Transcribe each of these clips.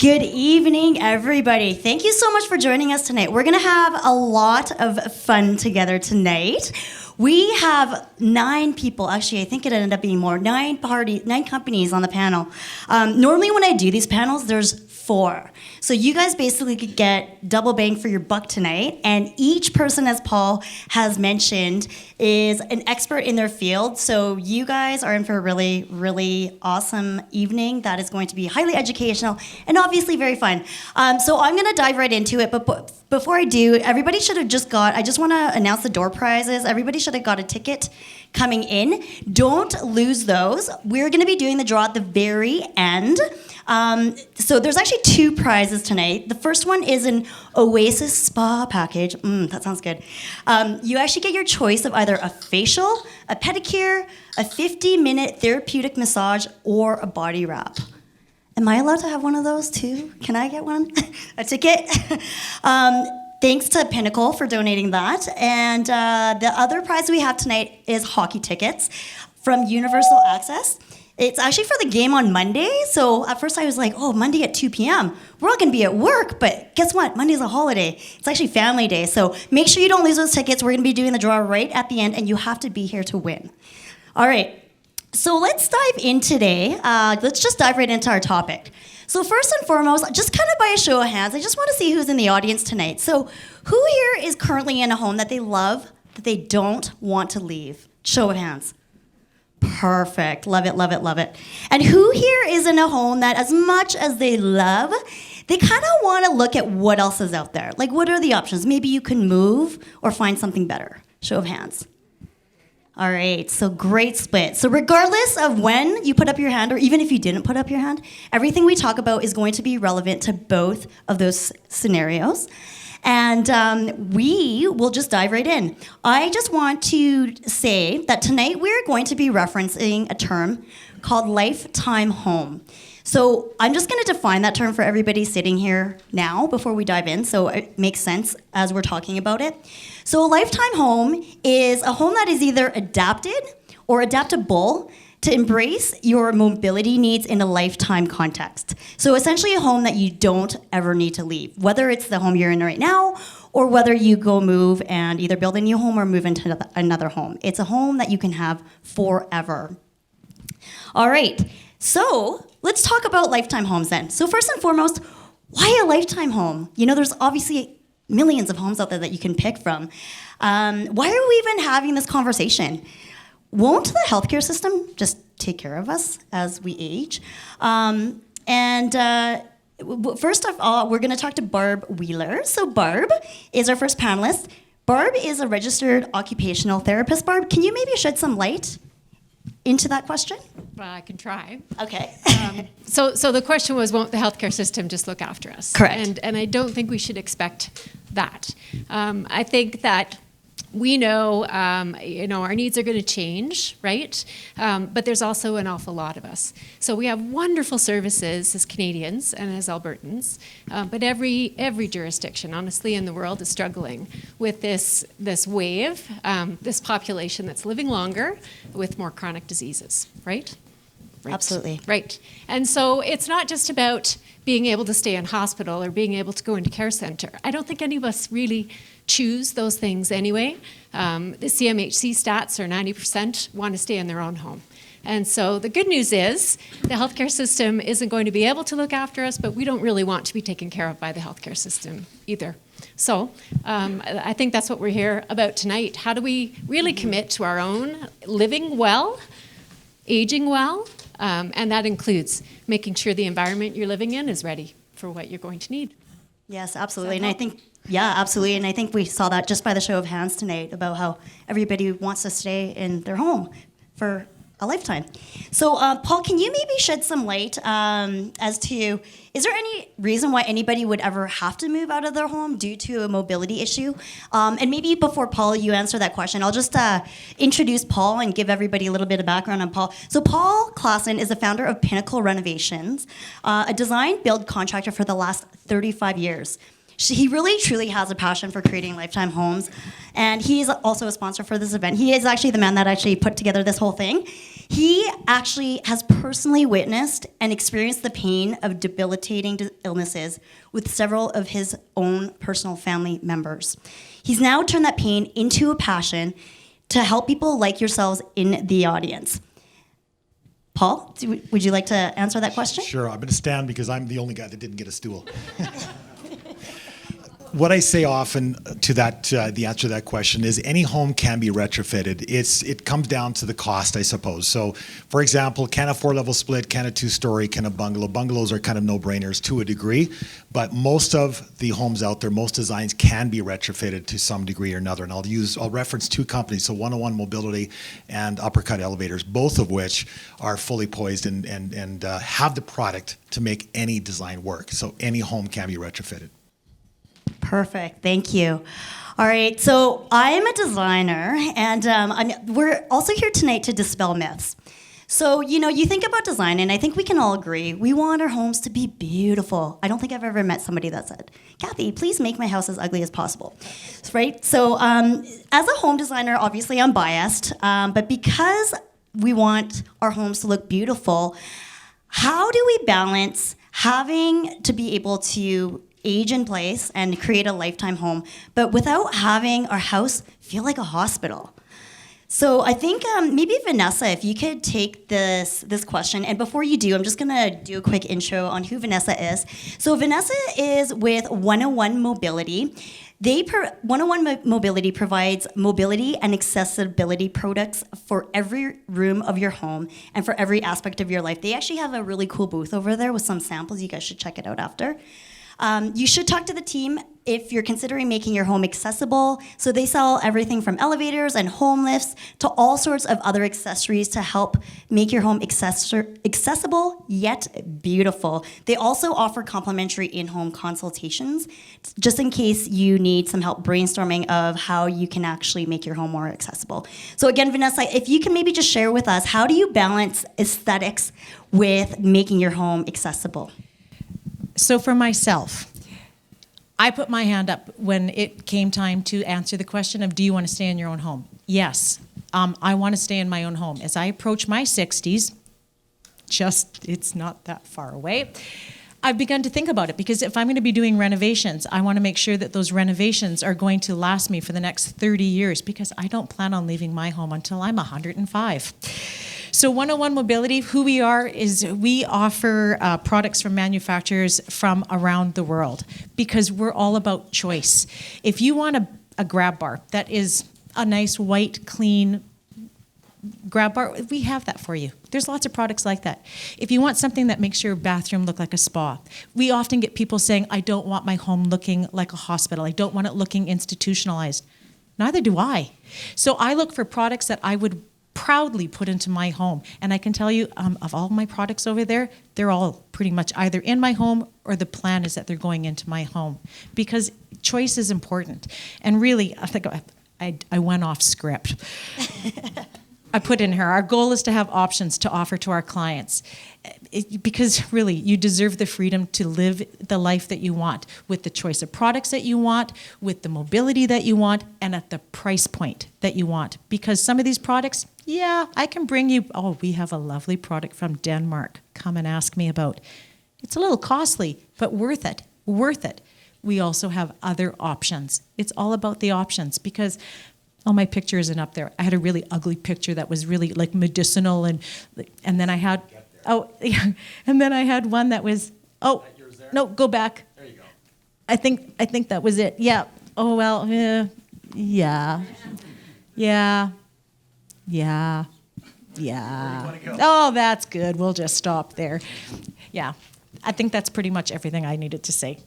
Good evening, everybody. Thank you so much for joining us tonight. We're going to have a lot of fun together tonight. We have 9 people. Actually, I think it ended up being more. 9 companies on the panel. Normally when I do these panels, there's 4. So you guys basically could get double bang for your buck tonight. And each person, as Paul has mentioned, is an expert in their field. So you guys are in for a really, really awesome evening that is going to be highly educational and obviously very fun. So I'm going to dive right into it. But before I do, everybody should have just got, I just want to announce the door prizes. Everybody should have got a ticket coming in. Don't lose those. We're going to be doing the draw at the very end. So there's actually 2 prizes tonight. The first one is an Oasis Spa package. That sounds good. You actually get your choice of either a facial, a pedicure, a 50-minute therapeutic massage, or a body wrap. Am I allowed to have one of those too? Can I get one? A ticket? Thanks to Pinnacle for donating that. And the other prize we have tonight is hockey tickets from Universal Access. It's actually for the game on Monday. So at first I was like, oh, Monday at 2 p.m. We're all going to be at work. But guess what? Monday's a holiday. It's actually family day. So make sure you don't lose those tickets. We're going to be doing the draw right at the end, and you have to be here to win. All right. So let's dive in today. Let's just dive right into our topic. So first and foremost, just kind of by a show of hands, I just want to see who's in the audience tonight. So who here is currently in a home that they love, that they don't want to leave? Show of hands. Perfect. Love it, love it, love it. And who here is in a home that as much as they love, they kind of want to look at what else is out there? Like, what are the options? Maybe you can move or find something better. Show of hands. All right, so great split. So regardless of when you put up your hand, or even if you didn't put up your hand, everything we talk about is going to be relevant to both of those scenarios. And we will just dive right in. I just want to say that tonight we're going to be referencing a term called lifetime home. So I'm just going to define that term for everybody sitting here now before we dive in, so it makes sense as we're talking about it. So a lifetime home is a home that is either adapted or adaptable to embrace your mobility needs in a lifetime context. So essentially a home that you don't ever need to leave, whether it's the home you're in right now or whether you go move and either build a new home or move into another home. It's a home that you can have forever. All right, so let's talk about lifetime homes then. So first and foremost, why a lifetime home? You know, there's obviously millions of homes out there that you can pick from. Why are we even having this conversation? Won't the healthcare system just take care of us as we age? First of all, we're going to talk to Barb Wheeler. So Barb is our first panelist. Barb is a registered occupational therapist. Barb, can you maybe shed some light into that question? Well, I can try. Okay. So the question was, won't the healthcare system just look after us? Correct. And I don't think we should expect that. I think that we know, our needs are going to change, right? But there's also an awful lot of us. So we have wonderful services as Canadians and as Albertans, but every jurisdiction, honestly, in the world is struggling with this wave, this population that's living longer with more chronic diseases, right? Right. Absolutely. Right. And so it's not just about being able to stay in hospital or being able to go into care center. I don't think any of us really choose those things anyway. The CMHC stats are 90% want to stay in their own home. And so the good news is the healthcare system isn't going to be able to look after us, but we don't really want to be taken care of by the healthcare system either. So I think that's what we're here about tonight. How do we really commit to our own living well, aging well, and that includes making sure the environment you're living in is ready for what you're going to need. Yes, absolutely. And I think, yeah, absolutely. And I think we saw that just by the show of hands tonight about how everybody wants to stay in their home for a lifetime. So, Paul, can you maybe shed some light as to, is there any reason why anybody would ever have to move out of their home due to a mobility issue? And maybe before, Paul, you answer that question, I'll just introduce Paul and give everybody a little bit of background on Paul. So Paul Klassen is the founder of Pinnacle Renovations, a design-build contractor for the last 35 years. He really, truly has a passion for creating lifetime homes, and he is also a sponsor for this event. He is actually the man that actually put together this whole thing. He actually has personally witnessed and experienced the pain of debilitating illnesses with several of his own personal family members. He's now turned that pain into a passion to help people like yourselves in the audience. Paul, would you like to answer that question? Sure, I'm going to stand because I'm the only guy that didn't get a stool. What I say often to that, the answer to that question is any home can be retrofitted. It comes down to the cost, I suppose. So, for example, can a 4-level split, can a 2-story, can a bungalow? Bungalows are kind of no-brainers to a degree, but most of the homes out there, most designs can be retrofitted to some degree or another. And I'll reference 2 companies, so 101 Mobility and Uppercut Elevators, both of which are fully poised and have the product to make any design work. So any home can be retrofitted. Perfect. Thank you. All right. So I'm a designer, and we're also here tonight to dispel myths. So, you think about design, and I think we can all agree, we want our homes to be beautiful. I don't think I've ever met somebody that said, Kathy, please make my house as ugly as possible. Right? So as a home designer, obviously I'm biased, but because we want our homes to look beautiful, how do we balance having to be able to age in place and create a lifetime home, but without having our house feel like a hospital? So I think maybe Vanessa, if you could take this question, and before you do, I'm just gonna do a quick intro on who Vanessa is. So Vanessa is with 101 Mobility. 101 Mobility provides mobility and accessibility products for every room of your home and for every aspect of your life. They actually have a really cool booth over there with some samples. You guys should check it out after. You should talk to the team if you're considering making your home accessible. So they sell everything from elevators and home lifts to all sorts of other accessories to help make your home accessible yet beautiful. They also offer complimentary in-home consultations, just in case you need some help brainstorming of how you can actually make your home more accessible. So again, Vanessa, if you can maybe just share with us, how do you balance aesthetics with making your home accessible? So for myself, I put my hand up when it came time to answer the question of, do you want to stay in your own home? Yes, I want to stay in my own home. As I approach my 60s, it's not that far away, I've begun to think about it, because if I'm going to be doing renovations, I want to make sure that those renovations are going to last me for the next 30 years, because I don't plan on leaving my home until I'm 105. So 101 Mobility, who we are is we offer products from manufacturers from around the world, because we're all about choice. If you want a grab bar that is a nice white, clean grab bar, we have that for you. There's lots of products like that. If you want something that makes your bathroom look like a spa, we often get people saying, I don't want my home looking like a hospital. I don't want it looking institutionalized. Neither do I. So I look for products that I would proudly put into my home. And I can tell you, of all my products over there, they're all pretty much either in my home or the plan is that they're going into my home, because choice is important. And really, I think I went off script. I put in here, our goal is to have options to offer to our clients. Because really, you deserve the freedom to live the life that you want, with the choice of products that you want, with the mobility that you want, and at the price point that you want. Because some of these products, yeah, I can bring you, we have a lovely product from Denmark. Come and ask me about. It's a little costly, but worth it, worth it. We also have other options. It's all about the options, because my picture isn't up there. I had a really ugly picture that was really like medicinal, and then I had, and then I had one that was, no, go back. There you go. I think that was it. Yeah. Oh, well, yeah. Oh, that's good. We'll just stop there. Yeah. I think that's pretty much everything I needed to say.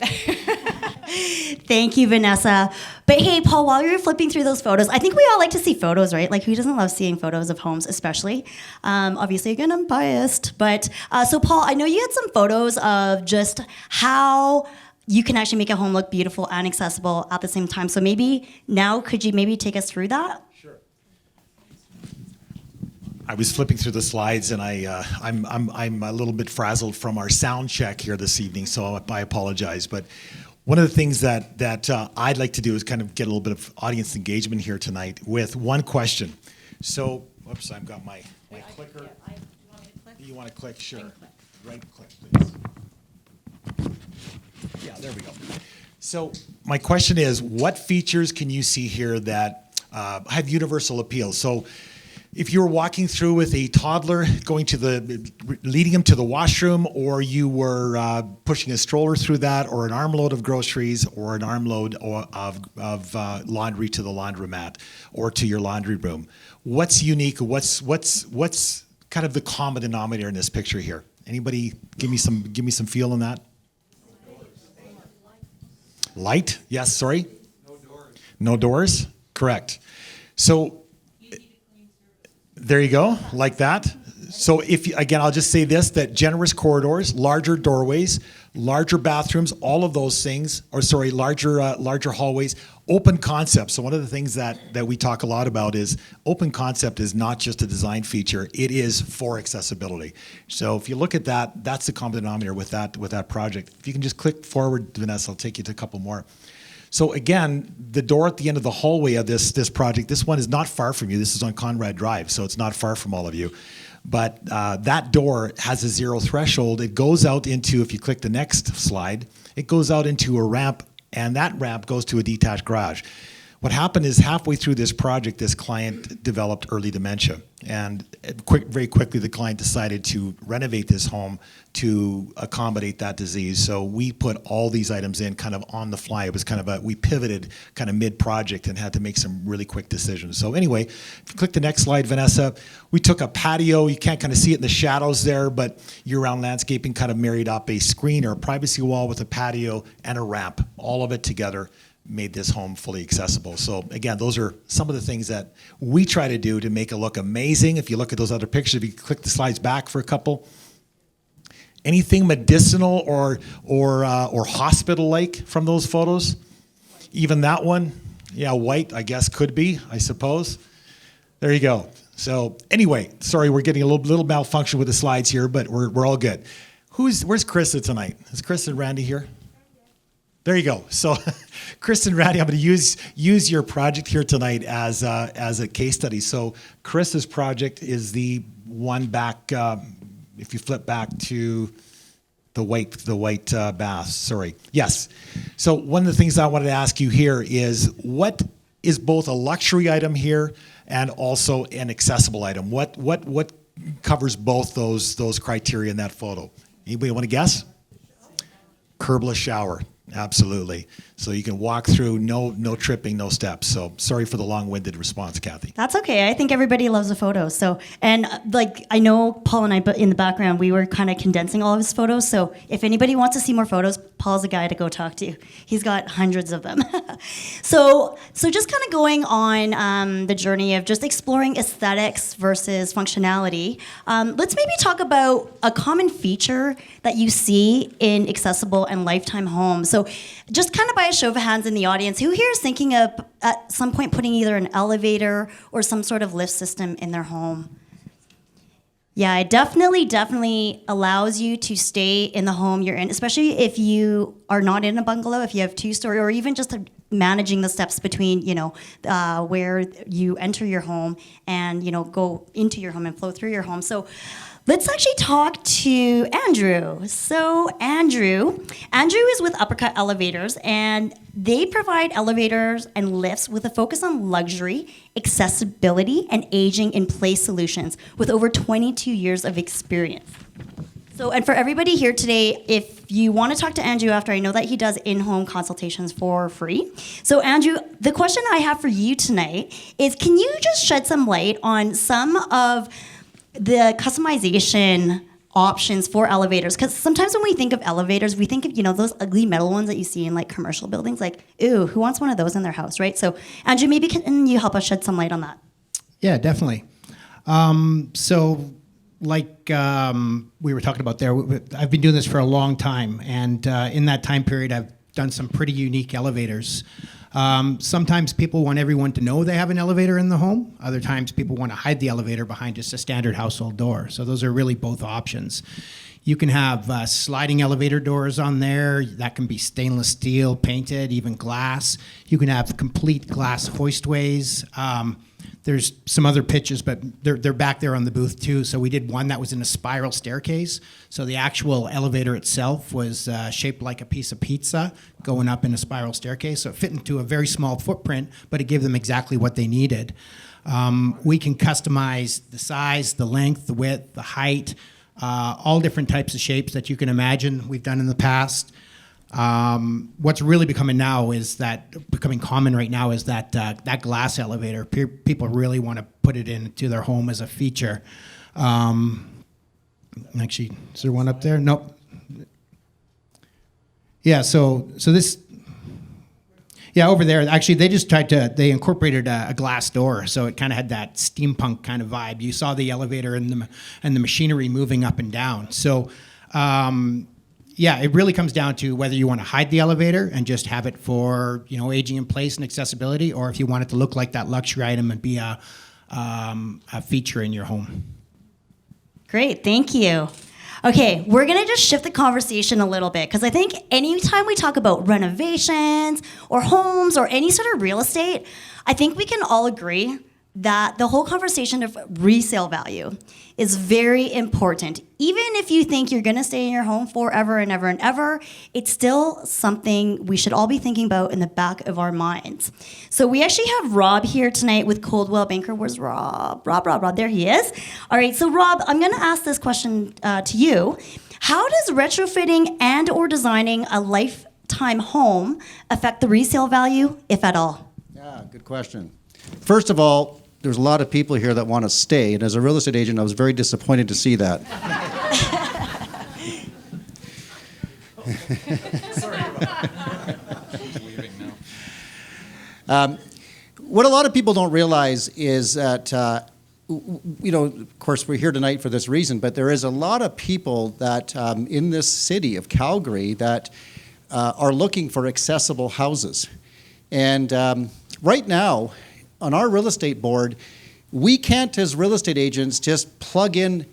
Thank you, Vanessa. But hey, Paul, while you're flipping through those photos, I think we all like to see photos, right? Like, who doesn't love seeing photos of homes, especially? Obviously, again, I'm biased. But so, Paul, I know you had some photos of just how you can actually make a home look beautiful and accessible at the same time. So maybe now, could you maybe take us through that? Sure. I was flipping through the slides, and I'm a little bit frazzled from our sound check here this evening, so I apologize. But one of the things that I'd like to do is kind of get a little bit of audience engagement here tonight with one question. So Whoops, I've got my clicker. You want to click? Sure. Click. Right click, please. Yeah, there we go. So my question is, what features can you see here that have universal appeal? So if you were walking through with a toddler, leading him to the washroom, or you were pushing a stroller through that, or an armload of groceries, or an armload of laundry to the laundromat, or to your laundry room, what's unique? What's kind of the common denominator in this picture here? Anybody give me some feel on that? Light? Yes, sorry? No doors. No doors? Correct. So there you go, like that. So again, I'll just say this, that generous corridors, larger doorways, larger bathrooms, all of those things, larger hallways, open concept. So one of the things that we talk a lot about is open concept is not just a design feature, it is for accessibility. So if you look at that, that's the common denominator with that project. If you can just click forward, Vanessa, I'll take you to a couple more. So again, the door at the end of the hallway of this project, this one is not far from you. This is on Conrad Drive, so it's not far from all of you. But that door has a zero threshold. It goes out into, if you click the next slide, it goes out into a ramp, and that ramp goes to a detached garage. What happened is halfway through this project, this client developed early dementia. And very quickly, the client decided to renovate this home to accommodate that disease. So we put all these items in kind of on the fly. It was kind of we pivoted kind of mid-project and had to make some really quick decisions. So anyway, if you click the next slide, Vanessa, we took a patio. You can't kind of see it in the shadows there, but year-round landscaping kind of married up a screen or a privacy wall with a patio and a ramp, all of it together made this home fully accessible. So again, those are some of the things that we try to do to make it look amazing. If you look at those other pictures, if you click the slides back for a couple, anything medicinal or hospital-like from those photos? Even that one, yeah, white, I guess could be, I suppose. There you go. So anyway, sorry, we're getting a little malfunction with the slides here, but we're all good. Where's Krista tonight? Is Krista and Randy here? There you go. So, Chris and Randy, I'm going to use your project here tonight as a case study. So, Chris's project is the one back. If you flip back to the white bath. Sorry. Yes. So, one of the things I wanted to ask you here is what is both a luxury item here and also an accessible item? What covers both those criteria in that photo? Anybody want to guess? Curbless shower. Absolutely. So you can walk through, no tripping, no steps. So sorry for the long-winded response, Kathy. That's okay. I think everybody loves a photo. So, and I know Paul and I, but in the background, we were kind of condensing all of his photos. So if anybody wants to see more photos, Paul's a guy to go talk to. He's got hundreds of them. So just kind of going on the journey of just exploring aesthetics versus functionality. Let's maybe talk about a common feature that you see in accessible and lifetime homes. So just kind of by a show of hands in the audience, who here is thinking of at some point putting either an elevator or some sort of lift system in their home? Yeah, it definitely allows you to stay in the home you're in, especially if you are not in a bungalow, if you have two-story, or even just managing the steps between, where you enter your home and, go into your home and flow through your home. So let's actually talk to Andrew. So Andrew is with Uppercut Elevators, and they provide elevators and lifts with a focus on luxury, accessibility, and aging in place solutions with over 22 years of experience. So, and for everybody here today, if you want to talk to Andrew after, I know that he does in-home consultations for free. So Andrew, the question I have for you tonight is, can you just shed some light on some of the customization options for elevators? Because sometimes when we think of elevators, we think of, those ugly metal ones that you see in like commercial buildings, like, ooh, who wants one of those in their house, right? So Andrew, maybe can you help us shed some light on that? Yeah, definitely. We were talking about there, I've been doing this for a long time, and in that time period, I've done some pretty unique elevators. Sometimes people want everyone to know they have an elevator in the home. Other times people want to hide the elevator behind just a standard household door. So those are really both options. You can have sliding elevator doors on there. That can be stainless steel, painted, even glass. You can have complete glass hoistways. There's some other pitches, but they're back there on the booth too. So we did one that was in a spiral staircase. So the actual elevator itself was shaped like a piece of pizza going up in a spiral staircase. So it fit into a very small footprint, but it gave them exactly what they needed. We can customize the size, the length, the width, the height, all different types of shapes that you can imagine we've done in the past. What's really becoming common right now is that glass elevator. People really want to put it into their home as a feature. Actually, is there one up there? Nope. Yeah, so this, yeah, over there, actually, they incorporated a glass door, so it kind of had that steampunk kind of vibe. You saw the elevator and the machinery moving up and down. So, yeah, it really comes down to whether you want to hide the elevator and just have it for, aging in place and accessibility, or if you want it to look like that luxury item and be a feature in your home. Great, thank you. Okay, we're gonna just shift the conversation a little bit because I think anytime we talk about renovations or homes or any sort of real estate, I think we can all agree that the whole conversation of resale value is very important. Even if you think you're gonna stay in your home forever and ever and ever, it's still something we should all be thinking about in the back of our minds. So we actually have Rob here tonight with Coldwell Banker. Where's Rob? Rob, there he is. All right, so Rob, I'm gonna ask this question to you. How does retrofitting and or designing a lifetime home affect the resale value, if at all? Yeah, good question. First of all, there's a lot of people here that want to stay, and as a real estate agent, I was very disappointed to see that. Sorry about leaving now. What a lot of people don't realize is that, of course, we're here tonight for this reason, but there is a lot of people that in this city of Calgary that are looking for accessible houses. And right now, on our real estate board, we can't, as real estate agents, just plug in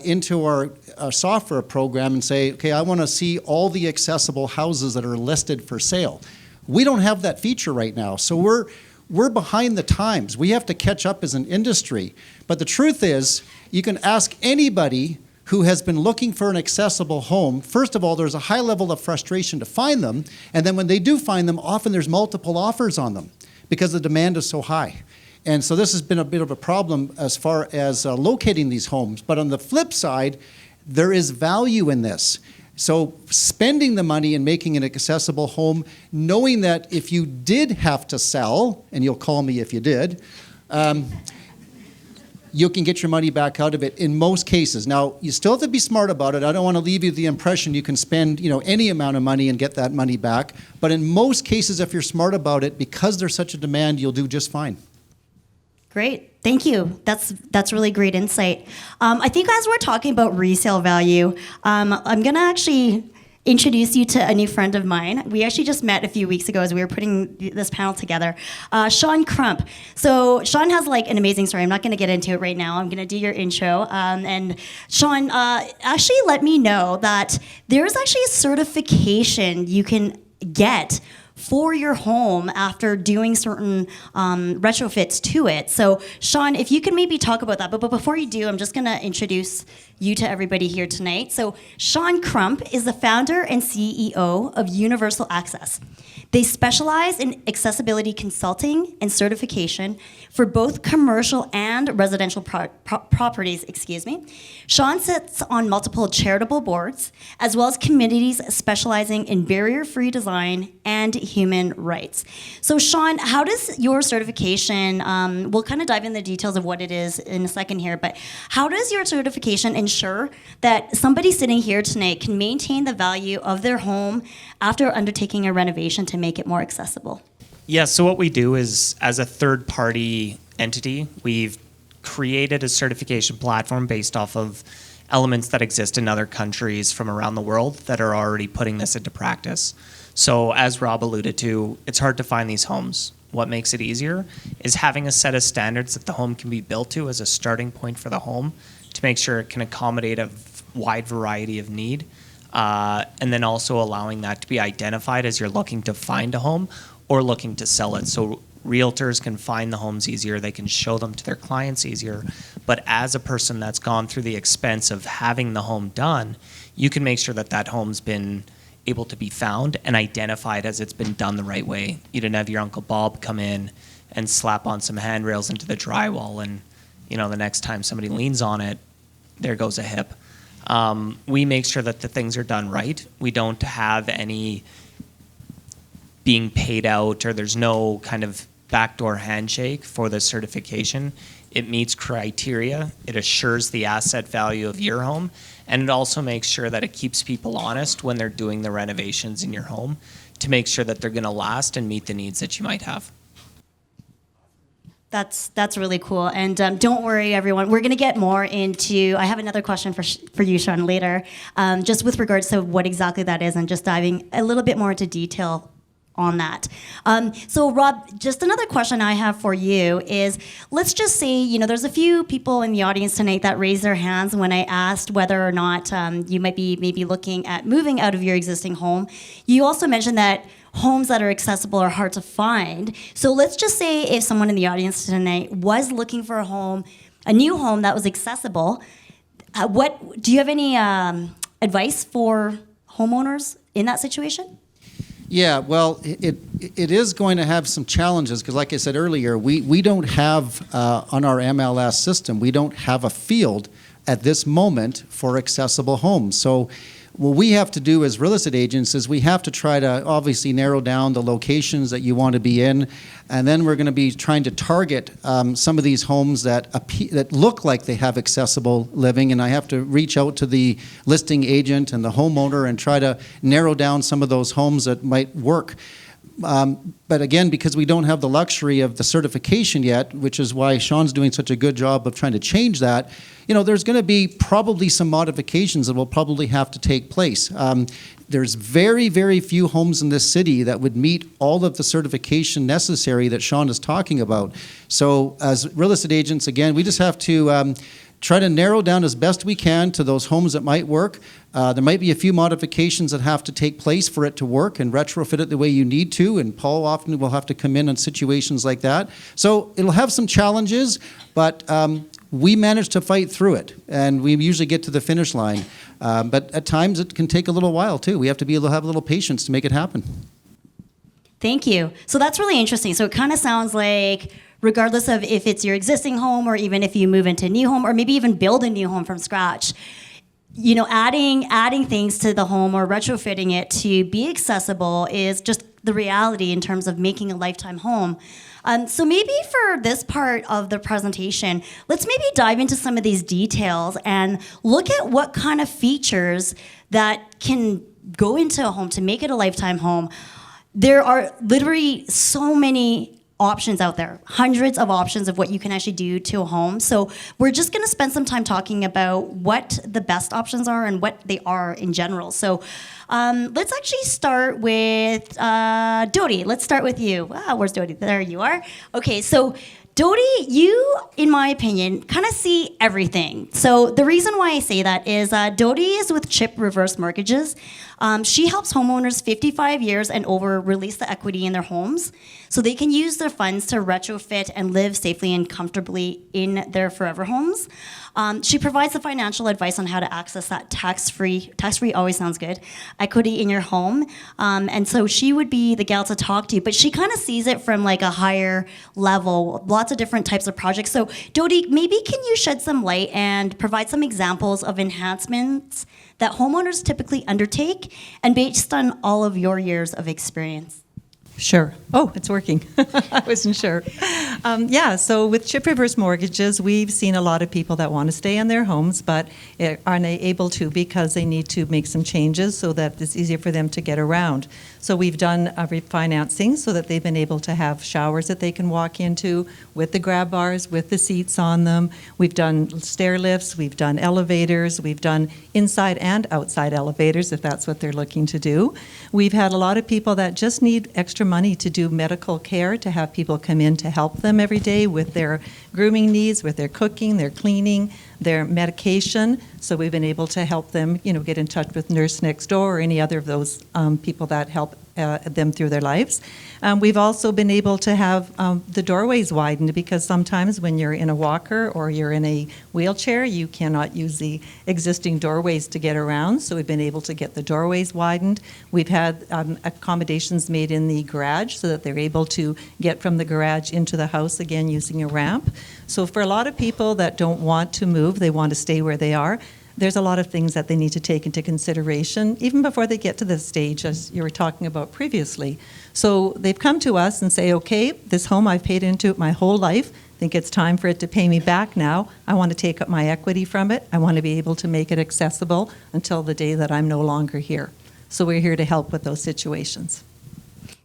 into our software program and say, okay, I want to see all the accessible houses that are listed for sale. We don't have that feature right now, so we're behind the times. We have to catch up as an industry. But the truth is, you can ask anybody who has been looking for an accessible home. First of all, there's a high level of frustration to find them, and then when they do find them, often there's multiple offers on them, because the demand is so high. And so this has been a bit of a problem as far as locating these homes. But on the flip side, there is value in this. So spending the money and making an accessible home, knowing that if you did have to sell, and you'll call me if you did, you can get your money back out of it in most cases. Now, you still have to be smart about it. I don't want to leave you the impression you can spend, any amount of money and get that money back. But in most cases, if you're smart about it, because there's such a demand, you'll do just fine. Great, thank you. That's really great insight. I think as we're talking about resale value, I'm gonna actually introduce you to a new friend of mine. We actually just met a few weeks ago as we were putting this panel together. Shaun Crump. So Shaun has an amazing story. I'm not going to get into it right now. I'm going to do your intro. And Shaun actually let me know that there's actually a certification you can get for your home after doing certain retrofits to it. So Shaun, if you can maybe talk about that, but before you do, I'm just gonna introduce you to everybody here tonight. So Shaun Crump is the founder and CEO of Universal Access. They specialize in accessibility consulting and certification for both commercial and residential properties, Shaun sits on multiple charitable boards, as well as committees specializing in barrier-free design and human rights. So Shaun, how does your certification, we'll kind of dive in the details of what it is in a second here, but how does your certification ensure that somebody sitting here tonight can maintain the value of their home after undertaking a renovation to make it more accessible? Yeah, so what we do is, as a third-party entity, we've created a certification platform based off of elements that exist in other countries from around the world that are already putting this into practice. So as Rob alluded to, it's hard to find these homes. What makes it easier is having a set of standards that the home can be built to as a starting point for the home to make sure it can accommodate a wide variety of need. And then also allowing that to be identified as you're looking to find a home or looking to sell it. So Realtors can find the homes easier, they can show them to their clients easier. But as a person that's gone through the expense of having the home done, you can make sure that that home's been able to be found and identified as it's been done the right way. You didn't have your Uncle Bob come in and slap on some handrails into the drywall, and the next time somebody leans on it, there goes a hip. We make sure that the things are done right. We don't have any being paid out, or there's no kind of backdoor handshake for the certification. It meets criteria. It assures the asset value of your home, and it also makes sure that it keeps people honest when they're doing the renovations in your home to make sure that they're going to last and meet the needs that you might have. That's really cool. And don't worry, everyone. We're going to get more into. I have another question for you, Shaun, later, just with regards to what exactly that is, and just diving a little bit more into detail on that. So, Rob, just another question I have for you is, let's just say, there's a few people in the audience tonight that raised their hands when I asked whether or not you might be maybe looking at moving out of your existing home. You also mentioned that homes that are accessible are hard to find. So let's just say if someone in the audience tonight was looking for a new home that was accessible, do you have any advice for homeowners in that situation? Yeah, well, it is going to have some challenges because, like I said earlier, we don't have, on our MLS system, we don't have a field at this moment for accessible homes. So what we have to do as real estate agents is we have to try to obviously narrow down the locations that you want to be in, and then we're going to be trying to target some of these homes that look like they have accessible living, and I have to reach out to the listing agent and the homeowner and try to narrow down some of those homes that might work. But again, because we don't have the luxury of the certification yet, which is why Shaun's doing such a good job of trying to change that, there's going to be probably some modifications that will probably have to take place. There's very, very few homes in this city that would meet all of the certification necessary that Shaun is talking about. So as real estate agents, again, we just have to try to narrow down as best we can to those homes that might work. There might be a few modifications that have to take place for it to work and retrofit it the way you need to, and Paul often will have to come in situations like that. So it'll have some challenges, but we manage to fight through it, and we usually get to the finish line. But at times it can take a little while too. We have to be able to have a little patience to make it happen. Thank you. So that's really interesting. So it kind of sounds like, regardless of if it's your existing home or even if you move into a new home or maybe even build a new home from scratch, adding things to the home or retrofitting it to be accessible is just the reality in terms of making a lifetime home. So maybe for this part of the presentation, let's maybe dive into some of these details and look at what kind of features that can go into a home to make it a lifetime home. There are literally so many options out there, hundreds of options of what you can actually do to a home. So we're just going to spend some time talking about what the best options are and what they are in general. So let's actually start with Dodi. Let's start with you. Where's Dodi? There you are. Okay, so Dodi, you, in my opinion, kind of see everything. So the reason why I say that is Dodi is with Chip Reverse Mortgages. She helps homeowners 55 years and over release the equity in their homes so they can use their funds to retrofit and live safely and comfortably in their forever homes. She provides the financial advice on how to access that tax-free always sounds good, equity in your home. And so she would be the gal to talk to, but she kind of sees it from like a higher level, lots of different types of projects. So Dodi, maybe can you shed some light and provide some examples of enhancements that homeowners typically undertake and based on all of your years of experience? Sure. Oh, it's working. I wasn't sure. So with Chip Reverse Mortgages, we've seen a lot of people that want to stay in their homes but are unable to because they need to make some changes so that it's easier for them to get around. So we've done refinancing so that they've been able to have showers that they can walk into with the grab bars, with the seats on them. We've done stair lifts, we've done elevators, we've done inside and outside elevators if that's what they're looking to do. We've had a lot of people that just need extra money to do medical care, to have people come in to help them every day with their grooming needs, with their cooking, their cleaning, their medication. So we've been able to help them, get in touch with Nurse Next Door or any other of those people that help them through their lives. We've also been able to have the doorways widened, because sometimes when you're in a walker or you're in a wheelchair, you cannot use the existing doorways to get around. So we've been able to get the doorways widened. We've had accommodations made in the garage so that they're able to get from the garage into the house again using a ramp. So for a lot of people that don't want to move, they want to stay where they are, there's a lot of things that they need to take into consideration even before they get to this stage, as you were talking about previously. So they've come to us and say, okay, this home I've paid into it my whole life. I think it's time for it to pay me back now. I want to take up my equity from it. I want to be able to make it accessible until the day that I'm no longer here. So we're here to help with those situations.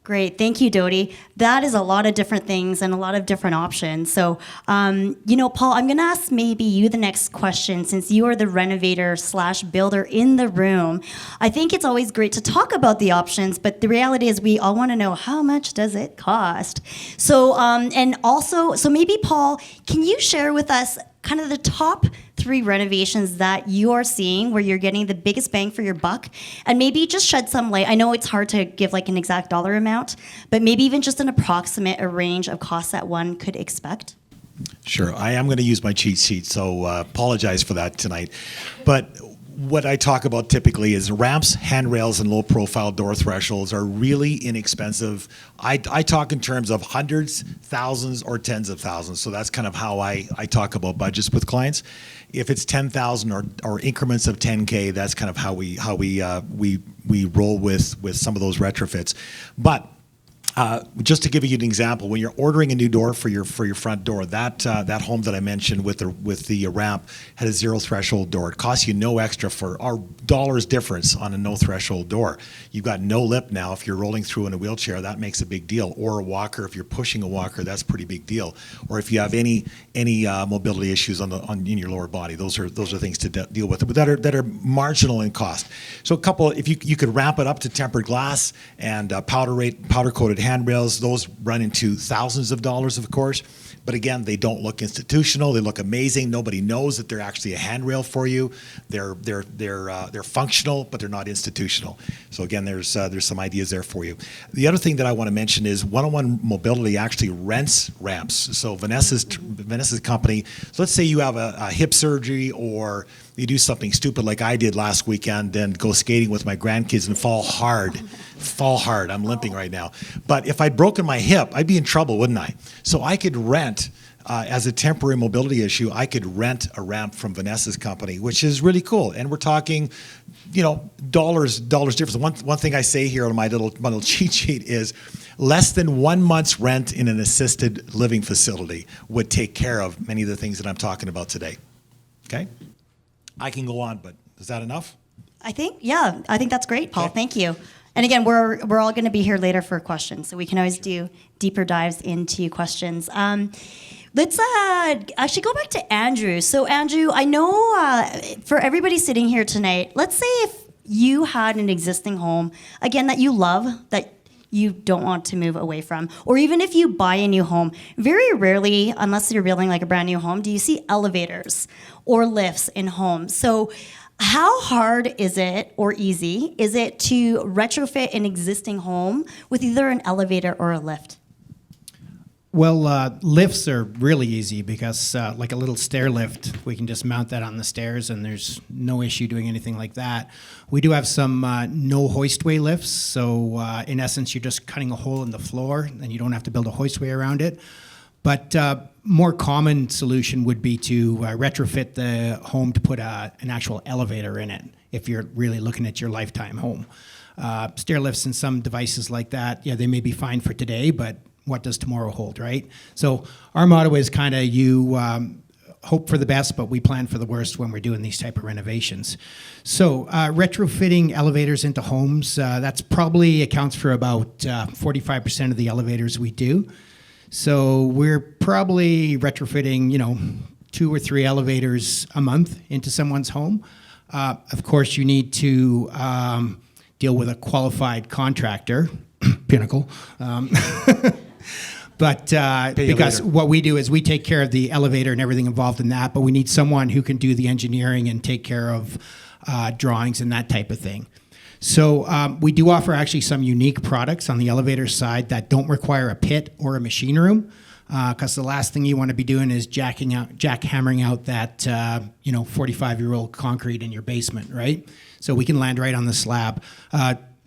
Great. Thank you, Dodie. That is a lot of different things and a lot of different options. So, Paul, I'm going to ask maybe you the next question, since you are the renovator / builder in the room. I think it's always great to talk about the options, but the reality is we all want to know, how much does it cost? So, so maybe, Paul, can you share with us kind of the top 3 renovations that you are seeing where you're getting the biggest bang for your buck, and maybe just shed some light. I know it's hard to give like an exact dollar amount, but maybe even just an approximate range of costs that one could expect. Sure. I am going to use my cheat sheet, so apologize for that tonight. But what I talk about typically is ramps, handrails, and low-profile door thresholds are really inexpensive. I talk in terms of hundreds, thousands, or tens of thousands. So that's kind of how I talk about budgets with clients. If it's 10,000 or increments of 10K, that's kind of how we roll with some of those retrofits. But just to give you an example, when you're ordering a new door for your front door, that home that I mentioned with the ramp had a 0 threshold door. It costs you no extra for our dollars difference on a no threshold door. You've got no lip now. If you're rolling through in a wheelchair, that makes a big deal. Or a walker, if you're pushing a walker, that's a pretty big deal. Or if you have any mobility issues in your lower body, those are things to deal with, but that are marginal in cost. So if you could ramp it up to tempered glass and powder coated handrails, those run into thousands of dollars, of course. But again, they don't look institutional. They look amazing. Nobody knows that they're actually a handrail for you. They're functional, but they're not institutional. So again, there's some ideas there for you. The other thing that I want to mention is One-on-One Mobility actually rents ramps. So Vanessa's company. So let's say you have a hip surgery, or you do something stupid like I did last weekend, and go skating with my grandkids and fall hard. I'm limping right now. But if I'd broken my hip, I'd be in trouble, wouldn't I? So I could rent, as a temporary mobility issue, I could rent a ramp from Vanessa's company, which is really cool. And we're talking, dollars difference. One thing I say here on my little cheat sheet is less than 1 month's rent in an assisted living facility would take care of many of the things that I'm talking about today. Okay? I can go on, but is that enough? I think that's great, Paul. Okay. Thank you. And again, we're all going to be here later for questions, so we can always do deeper dives into questions. Let's actually go back to Andrew. So Andrew, I know for everybody sitting here tonight, let's say if you had an existing home, again, that you love, that you don't want to move away from, or even if you buy a new home, very rarely, unless you're building like a brand new home, do you see elevators or lifts in homes. So how hard is it, or easy, is it to retrofit an existing home with either an elevator or a lift? Well, lifts are really easy because like a little stair lift, we can just mount that on the stairs and there's no issue doing anything like that. We do have some no hoistway lifts. So in essence, you're just cutting a hole in the floor and you don't have to build a hoistway around it. But more common solution would be to retrofit the home to put an actual elevator in it if you're really looking at your lifetime home. Stair lifts and some devices like that, yeah, they may be fine for today, but what does tomorrow hold, right? So our motto is kind of you hope for the best, but we plan for the worst when we're doing these type of renovations. So retrofitting elevators into homes, that's probably accounts for about 45% of the elevators we do. So we're probably retrofitting, 2 or 3 elevators a month into someone's home. Of course, you need to deal with a qualified contractor, Pinnacle. But because what we do is we take care of the elevator and everything involved in that, but we need someone who can do the engineering and take care of drawings and that type of thing. So we do offer actually some unique products on the elevator side that don't require a pit or a machine room, because the last thing you want to be doing is jackhammering out that 45-year-old concrete in your basement, right? So we can land right on the slab.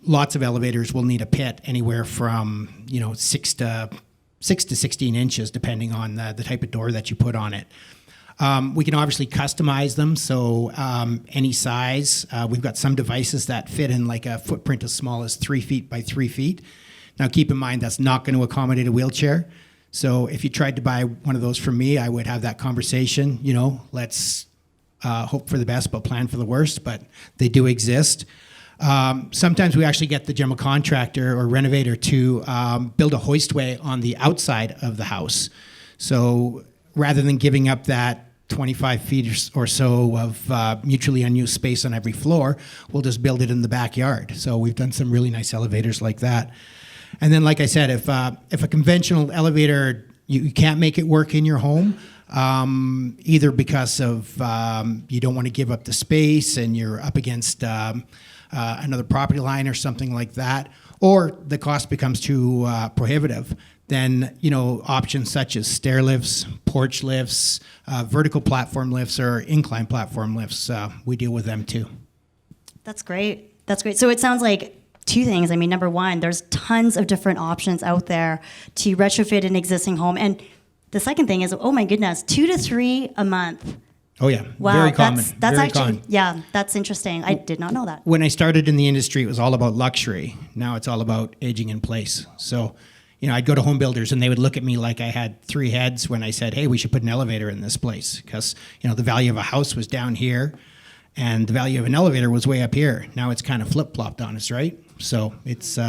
Lots of elevators will need a pit, anywhere from 6 to 16 inches, depending on the type of door that you put on it. We can obviously customize them, so any size. We've got some devices that fit in like a footprint as small as 3 feet by 3 feet. Now keep in mind that's not going to accommodate a wheelchair. So if you tried to buy one of those from me, I would have that conversation. Let's hope for the best but plan for the worst, but they do exist. Sometimes we actually get the general contractor or renovator to build a hoistway on the outside of the house. So rather than giving up that 25 feet or so of mutually unused space on every floor, we'll just build it in the backyard. So we've done some really nice elevators like that. And then, like I said, if a conventional elevator, you can't make it work in your home, either because of you don't want to give up the space and you're up against another property line or something like that, or the cost becomes too prohibitive, then options such as stair lifts, porch lifts, vertical platform lifts, or incline platform lifts, we deal with them too. That's great. So it sounds like two things. I mean, number one, there's tons of different options out there to retrofit an existing home. And the second thing is, oh my goodness, 2 to 3 a month. Oh yeah, Wow, very common. That's very actually, common. yeah, that's interesting. I did not know that. When I started in the industry, it was all about luxury. Now it's all about aging in place. So, I'd go to home builders and they would look at me like I had 3 heads when I said, hey, we should put an elevator in this place, because, the value of a house was down here and the value of an elevator was way up here. Now it's kind of flip-flopped on us, right? So it's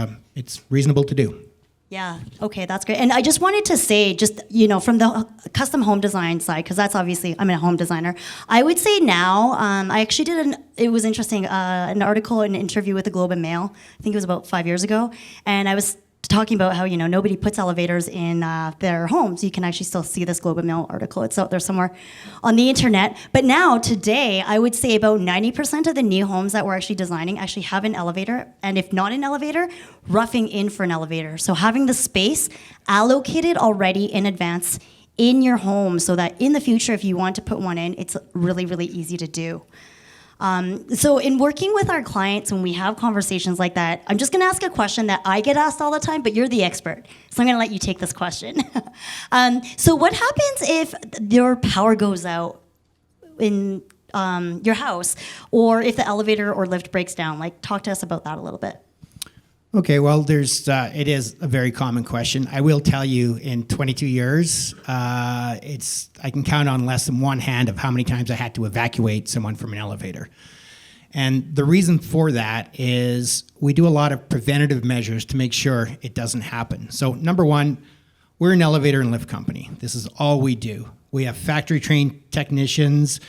reasonable to do. Yeah, okay, that's great. And I just wanted to say, from the custom home design side, because that's obviously, I'm a home designer, I would say now, I actually did it was interesting, an article, an interview with the Globe and Mail, I think it was about 5 years ago, and I was talking about how, nobody puts elevators in their homes. You can actually still see this Globe and Mail article. It's out there somewhere on the internet. But now, today, I would say about 90% of the new homes that we're actually designing actually have an elevator. And if not an elevator, roughing in for an elevator. So having the space allocated already in advance in your home, so that in the future, if you want to put one in, it's really, really easy to do. So in working with our clients, when we have conversations like that, I'm just going to ask a question that I get asked all the time, but you're the expert. So I'm going to let you take this question. So what happens if your power goes out in your house, or if the elevator or lift breaks down? Talk to us about that a little bit. Okay, well, it is a very common question. I will tell you, in 22 years, I can count on less than one hand of how many times I had to evacuate someone from an elevator. And the reason for that is we do a lot of preventative measures to make sure it doesn't happen. So number one, we're an elevator and lift company. This is all we do. We have factory-trained technicians.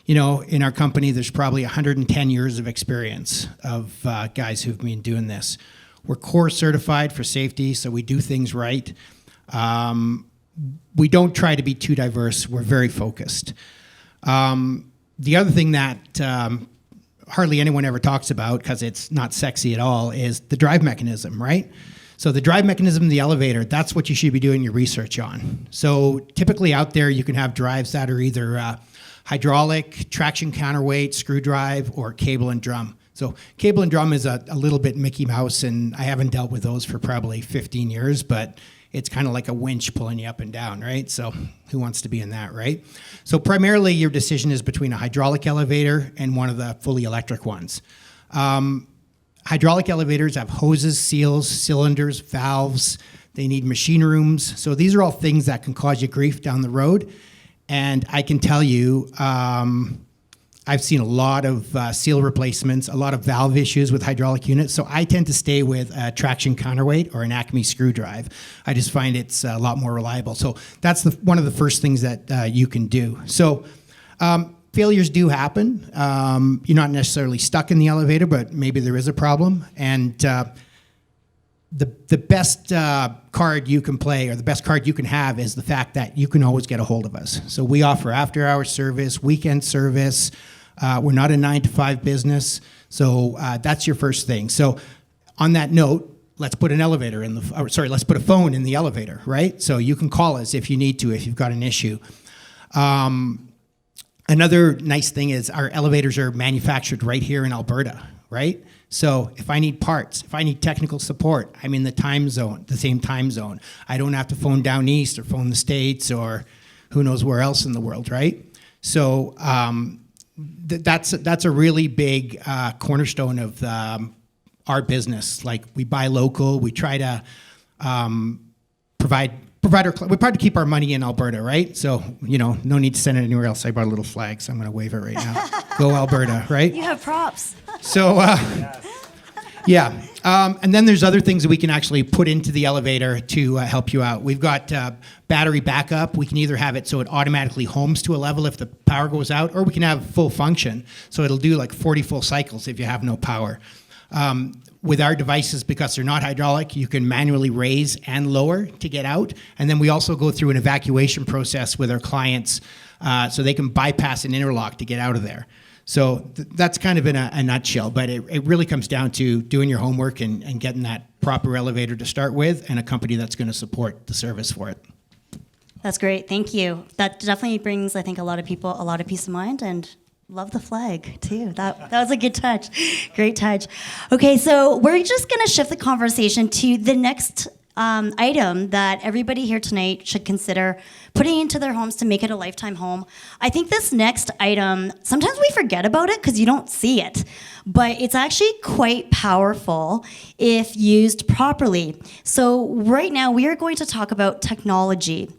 In our company, there's probably 110 years of experience of guys who've been doing this. We're core certified for safety, so we do things right. We don't try to be too diverse. We're very focused. The other thing that hardly anyone ever talks about, because it's not sexy at all, is the drive mechanism, right? So the drive mechanism in the elevator, that's what you should be doing your research on. So typically out there, you can have drives that are either hydraulic, traction counterweight, screw drive, or cable and drum. So cable and drum is a little bit Mickey Mouse, and I haven't dealt with those for probably 15 years, but it's kind of like a winch pulling you up and down, right? So who wants to be in that, right? So primarily your decision is between a hydraulic elevator and one of the fully electric ones. Hydraulic elevators have hoses, seals, cylinders, valves. They need machine rooms. So these are all things that can cause you grief down the road. And I can tell you, I've seen a lot of seal replacements, a lot of valve issues with hydraulic units. So I tend to stay with a traction counterweight or an Acme screw drive. I just find it's a lot more reliable. So that's one of the first things that you can do. So failures do happen. You're not necessarily stuck in the elevator, but maybe there is a problem. And the best card you can play, or the best card you can have, is the fact that you can always get a hold of us. So we offer after-hours service, weekend service. We're not a 9-to-5 business. So that's your first thing. So on that note, let's put let's put a phone in the elevator, right? So you can call us if you need to, if you've got an issue. Another nice thing is our elevators are manufactured right here in Alberta, right? So if I need parts, if I need technical support, I'm in the same time zone. I don't have to phone down east or phone the States or who knows where else in the world, right? So that's a really big cornerstone of our business. Like, we buy local, we try to we try to keep our money in Alberta, right? So, no need to send it anywhere else. I brought a little flag, so I'm going to wave it right now. Go Alberta, right? You have props. So, yeah. And then there's other things that we can actually put into the elevator to help you out. We've got battery backup. We can either have it so it automatically homes to a level if the power goes out, or we can have full function. So it'll do like 40 full cycles if you have no power. With our devices, because they're not hydraulic, you can manually raise and lower to get out. And then we also go through an evacuation process with our clients so they can bypass an interlock to get out of there. So that's kind of in a nutshell, but it really comes down to doing your homework and getting that proper elevator to start with, and a company that's going to support the service for it. That's great. Thank you. That definitely brings, I think, a lot of people a lot of peace of mind, and love the flag, too. That was a good touch. Great touch. Okay, so we're just going to shift the conversation to the next item that everybody here tonight should consider putting into their homes to make it a lifetime home. I think this next item, sometimes we forget about it because you don't see it, but it's actually quite powerful if used properly. So right now we are going to talk about technology,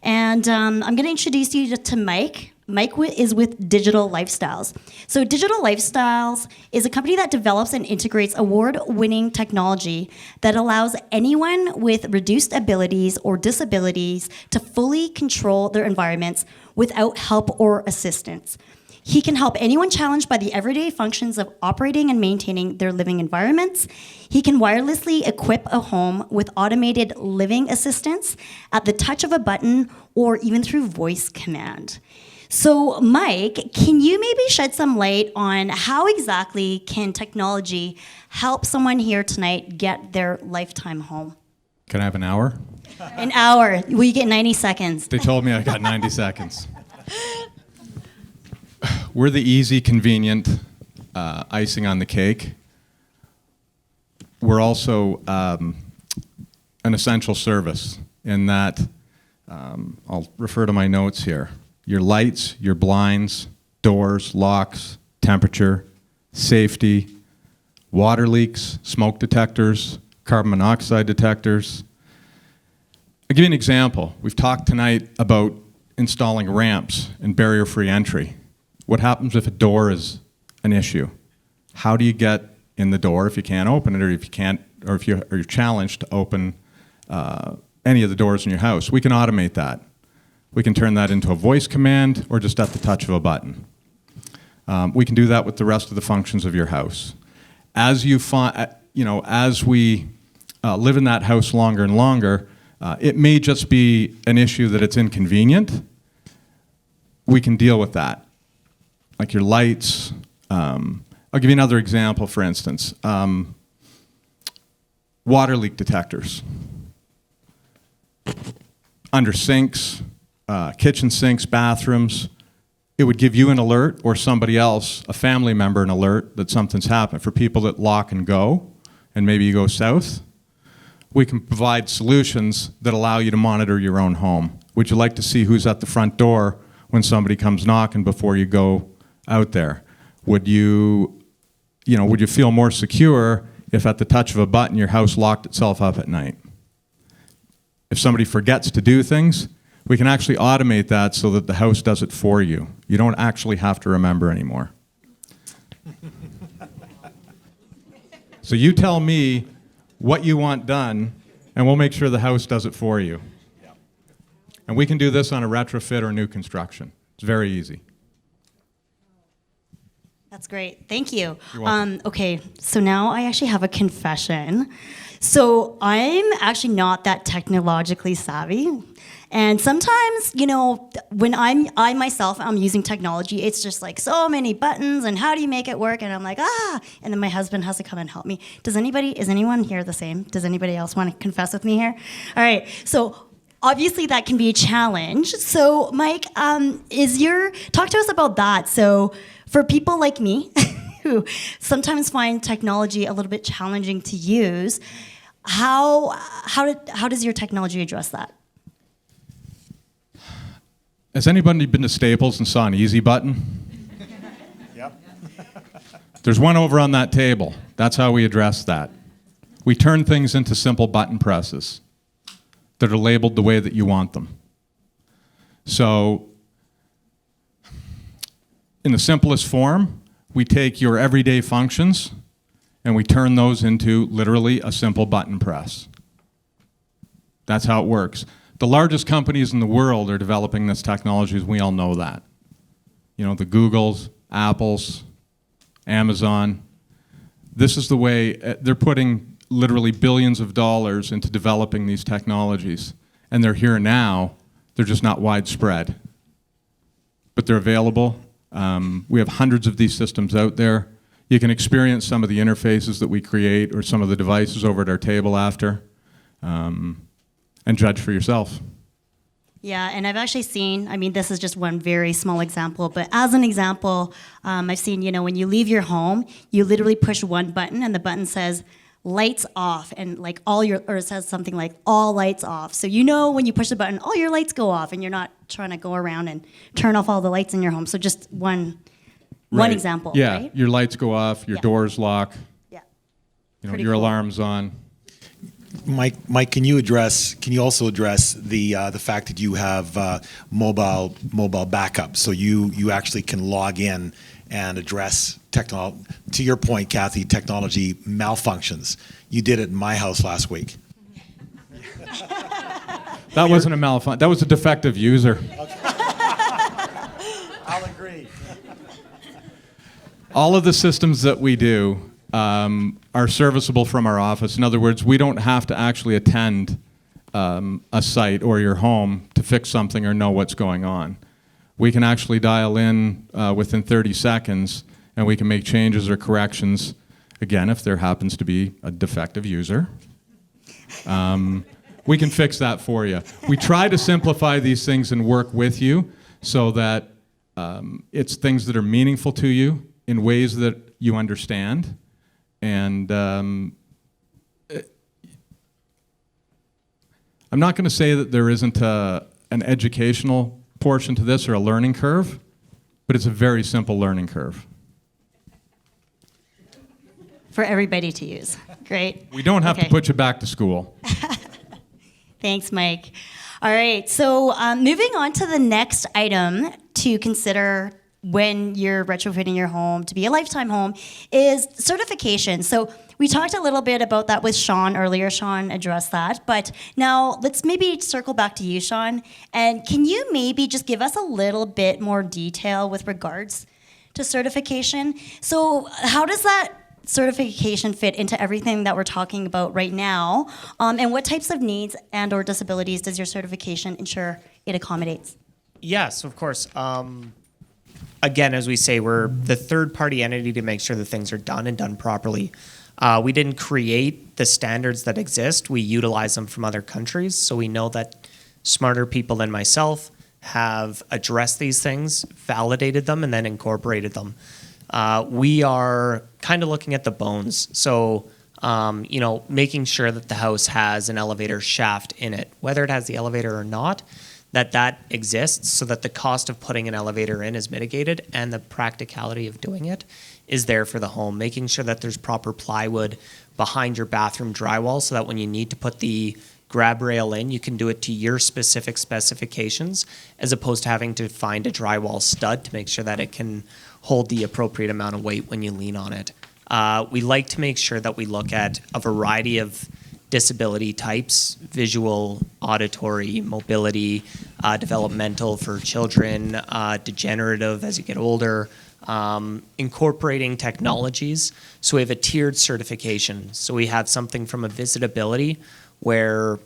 and I'm going to introduce you to Mike. Mike is with Digital Lifestyles. So Digital Lifestyles is a company that develops and integrates award-winning technology that allows anyone with reduced abilities or disabilities to fully control their environments without help or assistance. He can help anyone challenged by the everyday functions of operating and maintaining their living environments. He can wirelessly equip a home with automated living assistance at the touch of a button or even through voice command. So, Mike, can you maybe shed some light on how exactly can technology help someone here tonight get their lifetime home? Can I have an hour? An hour. Well, you get 90 seconds. They told me I got 90 seconds. We're the easy, convenient icing on the cake. We're also an essential service in that, I'll refer to my notes here. Your lights, your blinds, doors, locks, temperature, safety, water leaks, smoke detectors, carbon monoxide detectors. I'll give you an example. We've talked tonight about installing ramps and barrier-free entry. What happens if a door is an issue? How do you get in the door if you can't open it, or if you can't, or if you're challenged to open any of the doors in your house? We can automate that. We can turn that into a voice command or just at the touch of a button. We can do that with the rest of the functions of your house. As you as we live in that house longer and longer, it may just be an issue that it's inconvenient. We can deal with that. Like your lights. I'll give you another example, for instance. Water leak detectors. Under sinks, kitchen sinks, bathrooms, it would give you an alert, or somebody else, a family member, an alert that something's happened. For people that lock and go, and maybe you go south, we can provide solutions that allow you to monitor your own home. Would you like to see who's at the front door when somebody comes knocking before you go out there? Would you feel more secure if at the touch of a button your house locked itself up at night? If somebody forgets to do things, we can actually automate that so that the house does it for you. You don't actually have to remember anymore. So you tell me what you want done, and we'll make sure the house does it for you. And we can do this on a retrofit or new construction. It's very easy. That's great. Thank you. You're welcome. Okay, so now I actually have a confession. So I'm actually not that technologically savvy. And sometimes, when I myself, I'm using technology, it's just like so many buttons and how do you make it work? And I'm like, and then my husband has to come and help me. Is anyone here the same? Does anybody else want to confess with me here? All right, so obviously that can be a challenge. So Mike, talk to us about that. So for people like me, who sometimes find technology a little bit challenging to use, how does your technology address that? Has anybody been to Staples and saw an easy button? Yep. There's one over on that table. That's how we address that. We turn things into simple button presses that are labeled the way that you want them. So, in the simplest form, we take your everyday functions and we turn those into literally a simple button press. That's how it works. The largest companies in the world are developing this technology, as we all know that. The Googles, Apples, Amazon. This is the way they're putting literally billions of dollars into developing these technologies. And they're here now, they're just not widespread. But they're available. We have hundreds of these systems out there. You can experience some of the interfaces that we create or some of the devices over at our table after. And judge for yourself. Yeah, and I've actually seen, this is just one very small example, but as an example, I've seen, when you leave your home, you literally push one button and the button says lights off and like or it says something like all lights off. So when you push the button, all your lights go off and you're not trying to go around and turn off all the lights in your home. So just one example, yeah, right? Your lights go off, your doors lock, Yeah. your cool. alarm's on. Mike, can you also address the fact that you have mobile backup, so you actually can log in and address to your point, Kathy, technology malfunctions. You did it in my house last week. That wasn't a malfunction. That was a defective user. I'll agree. All of the systems that we do are serviceable from our office. In other words, we don't have to actually attend a site or your home to fix something or know what's going on. We can actually dial in within 30 seconds and we can make changes or corrections, again, if there happens to be a defective user. We can fix that for you. We try to simplify these things and work with you so that it's things that are meaningful to you in ways that you understand. And I'm not going to say that there isn't an educational portion to this or a learning curve, but it's a very simple learning curve. For everybody to use. Great. We don't have to put you back to school. Thanks, Mike. All right, so moving on to the next item to consider when you're retrofitting your home to be a lifetime home is certification. So we talked a little bit about that with Shaun earlier. Shaun addressed that. But now let's maybe circle back to you, Shaun. And can you maybe just give us a little bit more detail with regards to certification? So how does that certification fit into everything that we're talking about right now? And what types of needs and or disabilities does your certification ensure it accommodates? Yes, of course. Again, as we say, we're the third-party entity to make sure that things are done and done properly. We didn't create the standards that exist. We utilize them from other countries. So we know that smarter people than myself have addressed these things, validated them, and then incorporated them. We are kind of looking at the bones. So, making sure that the house has an elevator shaft in it, whether it has the elevator or not, that exists so that the cost of putting an elevator in is mitigated and the practicality of doing it is there for the home. Making sure that there's proper plywood behind your bathroom drywall so that when you need to put the grab rail in, you can do it to your specific specifications as opposed to having to find a drywall stud to make sure that it can hold the appropriate amount of weight when you lean on it. We like to make sure that we look at a variety of disability types: visual, auditory, mobility, developmental for children, degenerative as you get older, incorporating technologies. So we have a tiered certification. So we have something from a visitability where,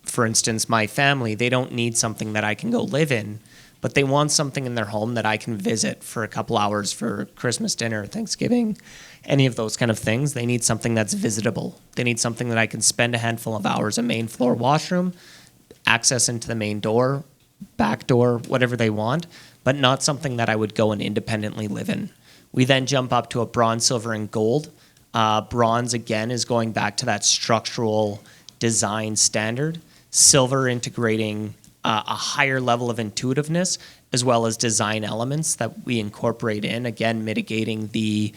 for instance, my family, they don't need something that I can go live in, but they want something in their home that I can visit for a couple hours for Christmas dinner, Thanksgiving, any of those kind of things. They need something that's visitable. They need something that I can spend a handful of hours, a main floor washroom, access into the main door, back door, whatever they want, but not something that I would go and independently live in. We then jump up to a bronze, silver, and gold. Bronze, again, is going back to that structural design standard. Silver integrating a higher level of intuitiveness, as well as design elements that we incorporate in, again, mitigating the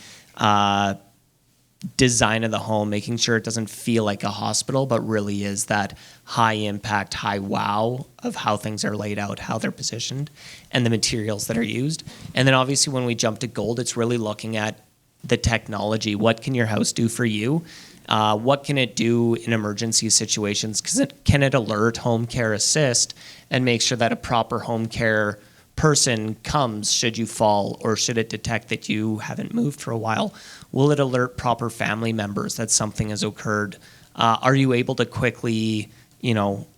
design of the home, making sure it doesn't feel like a hospital, but really is that high impact, high wow of how things are laid out, how they're positioned, and the materials that are used. And then obviously when we jump to gold, it's really looking at the technology. What can your house do for you? What can it do in emergency situations? Can it alert, home care assist, and make sure that a proper home care person comes should you fall, or should it detect that you haven't moved for a while? Will it alert proper family members that something has occurred? Are you able to quickly,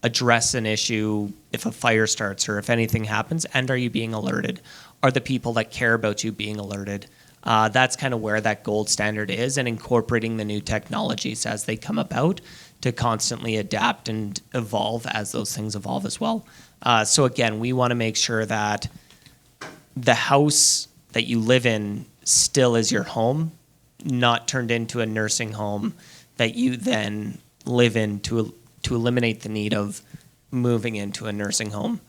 address an issue if a fire starts or if anything happens? And are you being alerted? Are the people that care about you being alerted? That's kind of where that gold standard is, and incorporating the new technologies as they come about to constantly adapt and evolve as those things evolve as well. So again, we want to make sure that the house that you live in still is your home, not turned into a nursing home that you then live in to eliminate the need of moving into a nursing home.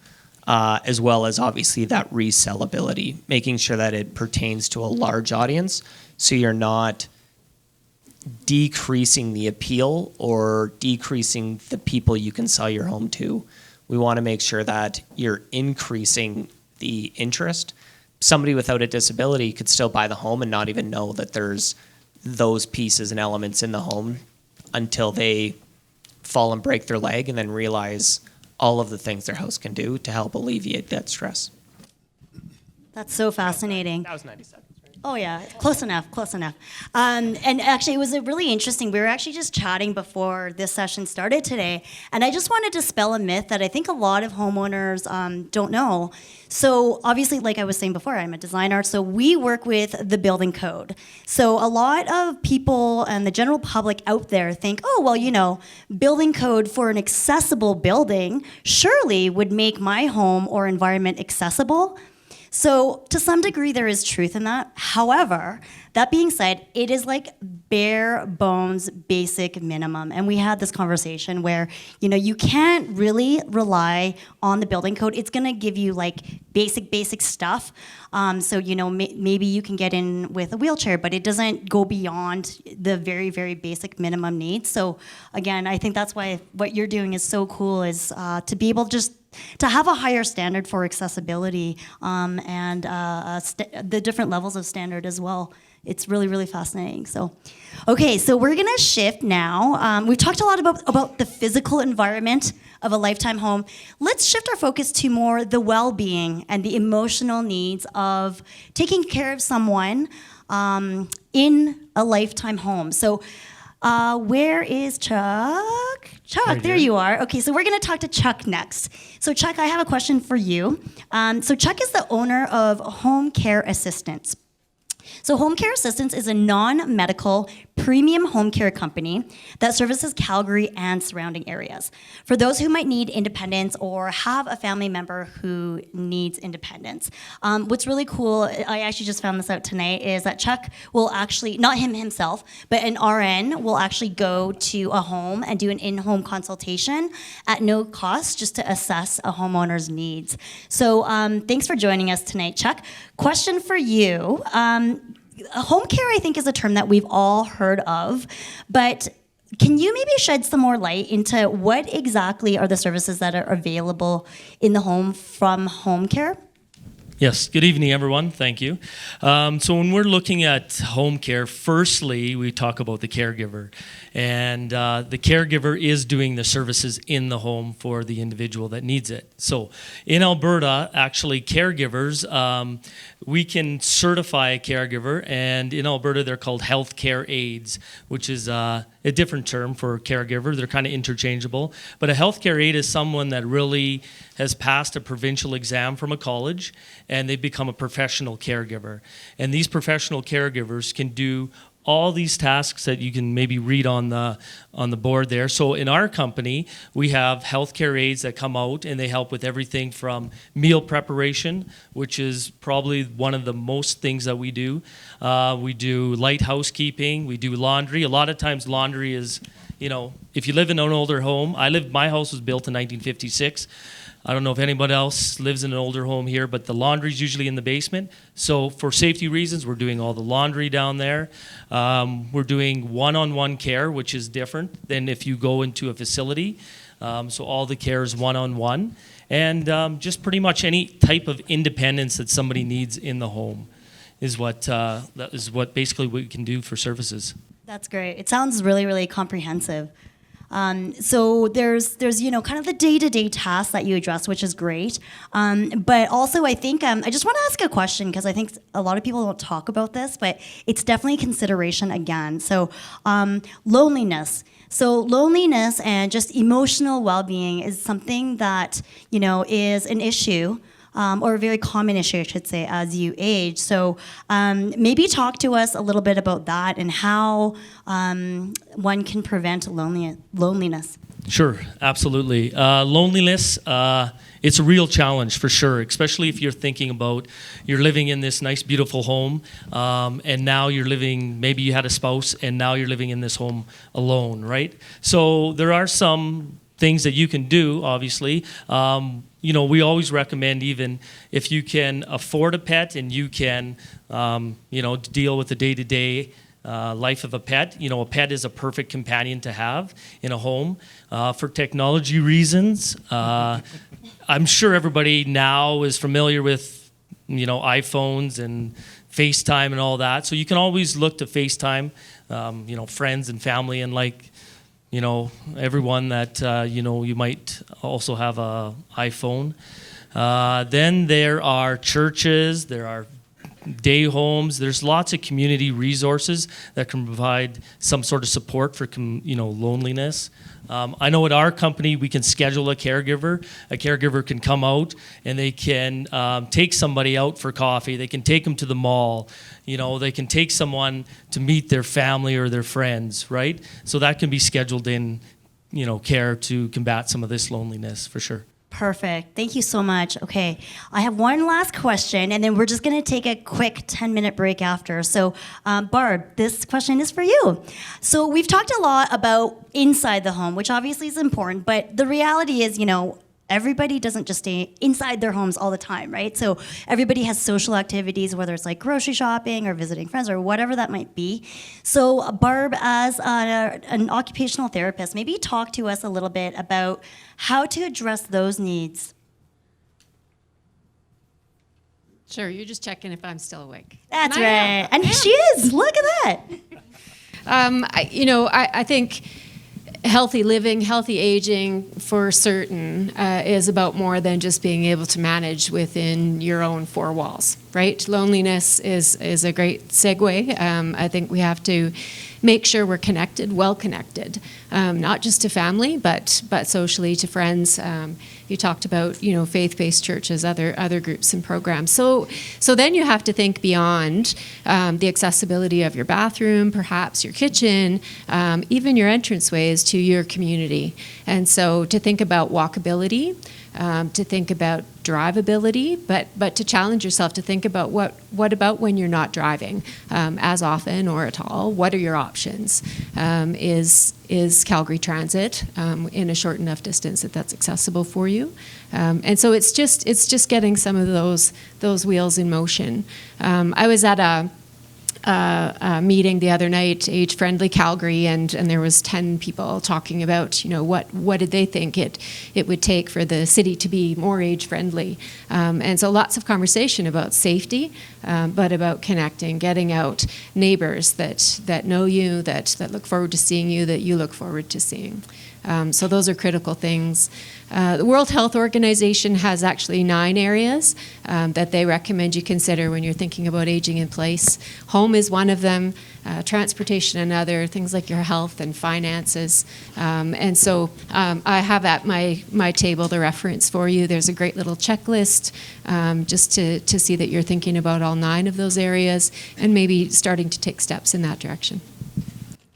As well as obviously that resellability, making sure that it pertains to a large audience, so you're not decreasing the appeal or decreasing the people you can sell your home to. We want to make sure that you're increasing the interest. Somebody without a disability could still buy the home and not even know that there's those pieces and elements in the home until they fall and break their leg and then realize all of the things their house can do to help alleviate that stress. That's so fascinating. That was 90 seconds, right? Oh yeah, close enough. And actually, it was really interesting. We were actually just chatting before this session started today, and I just wanted to dispel a myth that I think a lot of homeowners don't know. So obviously, like I was saying before, I'm a designer, so we work with the building code. So a lot of people and the general public out there think, oh, well, building code for an accessible building surely would make my home or environment accessible. So to some degree, there is truth in that. However, that being said, it is like bare bones, basic minimum. And we had this conversation where, you can't really rely on the building code. It's going to give you like basic stuff. So, maybe you can get in with a wheelchair, but it doesn't go beyond the very, very basic minimum needs. So again, I think that's why what you're doing is so cool, is to be able to have a higher standard for accessibility and the different levels of standard as well. It's really, really fascinating. So, okay, so we're gonna shift now. We've talked a lot about the physical environment of a lifetime home. Let's shift our focus to more the well-being and the emotional needs of taking care of someone in a lifetime home. So, where is Chuck? Chuck, there you are. Okay, so we're going to talk to Chuck next. So Chuck, I have a question for you. So Chuck is the owner of Home Care Assistance. So Home Care Assistance is a non-medical premium home care company that services Calgary and surrounding areas. For those who might need independence or have a family member who needs independence. What's really cool, I actually just found this out tonight, is that Chuck will actually, not him himself, but an RN will actually go to a home and do an in-home consultation at no cost just to assess a homeowner's needs. So thanks for joining us tonight, Chuck. Question for you. Home care, I think, is a term that we've all heard of, but can you maybe shed some more light into what exactly are the services that are available in the home from home care? Yes, good evening, everyone. Thank you. So when we're looking at home care, firstly, we talk about the caregiver. And the caregiver is doing the services in the home for the individual that needs it. So in Alberta, actually, caregivers, we can certify a caregiver, and in Alberta they're called healthcare aides, which is a different term for caregiver. They're kind of interchangeable. But a healthcare aide is someone that really has passed a provincial exam from a college, and they've become a professional caregiver. And these professional caregivers can do all these tasks that you can maybe read on the board there. So in our company, we have healthcare aides that come out and they help with everything from meal preparation, which is probably one of the most things that we do. We do light housekeeping, we do laundry. A lot of times laundry is, if you live in an older home, my house was built in 1956. I don't know if anybody else lives in an older home here, but the laundry's usually in the basement. So for safety reasons, we're doing all the laundry down there. We're doing one-on-one care, which is different than if you go into a facility. So all the care is one-on-one. And just pretty much any type of independence that somebody needs in the home is what basically we can do for services. That's great. It sounds really, really comprehensive. So there's kind of the day-to-day tasks that you address, which is great. But also I think I just want to ask a question because I think a lot of people don't talk about this, but it's definitely a consideration again. So loneliness. So loneliness and just emotional well-being is something that, is an issue. Or a very common issue, I should say, as you age. So maybe talk to us a little bit about that and how one can prevent loneliness. Sure, absolutely. Loneliness, it's a real challenge for sure, especially if you're thinking about you're living in this nice, beautiful home, and now maybe you had a spouse, and now you're living in this home alone, right? So there are some things that you can do, obviously. We always recommend, even if you can afford a pet and you can, deal with the day-to-day life of a pet. A pet is a perfect companion to have in a home. For technology reasons, I'm sure everybody now is familiar with, iPhones and FaceTime and all that. So you can always look to FaceTime, friends and family and everyone that, you might also have a iPhone. Then there are churches, there are day homes. There's lots of community resources that can provide some sort of support for, loneliness. I know at our company, we can schedule a caregiver. A caregiver can come out and they can take somebody out for coffee. They can take them to the mall. They can take someone to meet their family or their friends, right? So that can be scheduled in, care to combat some of this loneliness for sure. Perfect. Thank you so much. Okay, I have one last question, and then we're just going to take a quick 10-minute break after. So, Barb, this question is for you. So we've talked a lot about inside the home, which obviously is important, but the reality is, everybody doesn't just stay inside their homes all the time, right? So everybody has social activities, whether it's like grocery shopping or visiting friends or whatever that might be. So Barb, as an occupational therapist, maybe talk to us a little bit about how to address those needs. Sure, you're just checking if I'm still awake. That's And I am. right. And she is. Look at that. I think healthy living, healthy aging for certain is about more than just being able to manage within your own four walls, right? Loneliness is a great segue. I think we have to make sure we're connected, well connected, not just to family, but socially to friends. You talked about faith-based churches, other groups and programs. So then you have to think beyond the accessibility of your bathroom, perhaps your kitchen, even your entranceways to your community. And so to think about walkability, to think about drivability, but to challenge yourself to think about what about when you're not driving as often or at all? What are your options? Is Calgary Transit in a short enough distance that's accessible for you? And so it's just getting some of those wheels in motion. I was at a meeting the other night, Age Friendly Calgary, and there was 10 people talking about, what did they think it would take for the city to be more age friendly. And so lots of conversation about safety, but about connecting, getting out, neighbors that know you, that look forward to seeing you, that you look forward to seeing. So those are critical things. The World Health Organization has actually 9 areas that they recommend you consider when you're thinking about aging in place. Home is one of them, transportation another, things like your health and finances. And so I have at my table the reference for you. There's a great little checklist just to see that you're thinking about all 9 of those areas and maybe starting to take steps in that direction.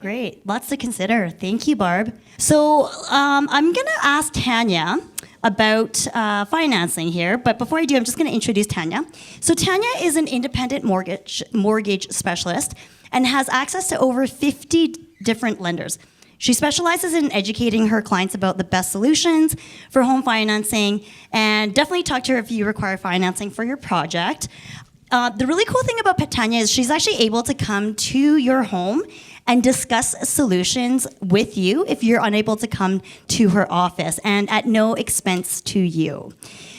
Great, lots to consider. Thank you, Barb. So I'm going to ask Tanya about financing here, but before I do, I'm just going to introduce Tanya. So Tanya is an independent mortgage specialist and has access to over 50 different lenders. She specializes in educating her clients about the best solutions for home financing, and definitely talk to her if you require financing for your project. The really cool thing about Tanya is she's actually able to come to your home and discuss solutions with you if you're unable to come to her office, and at no expense to you.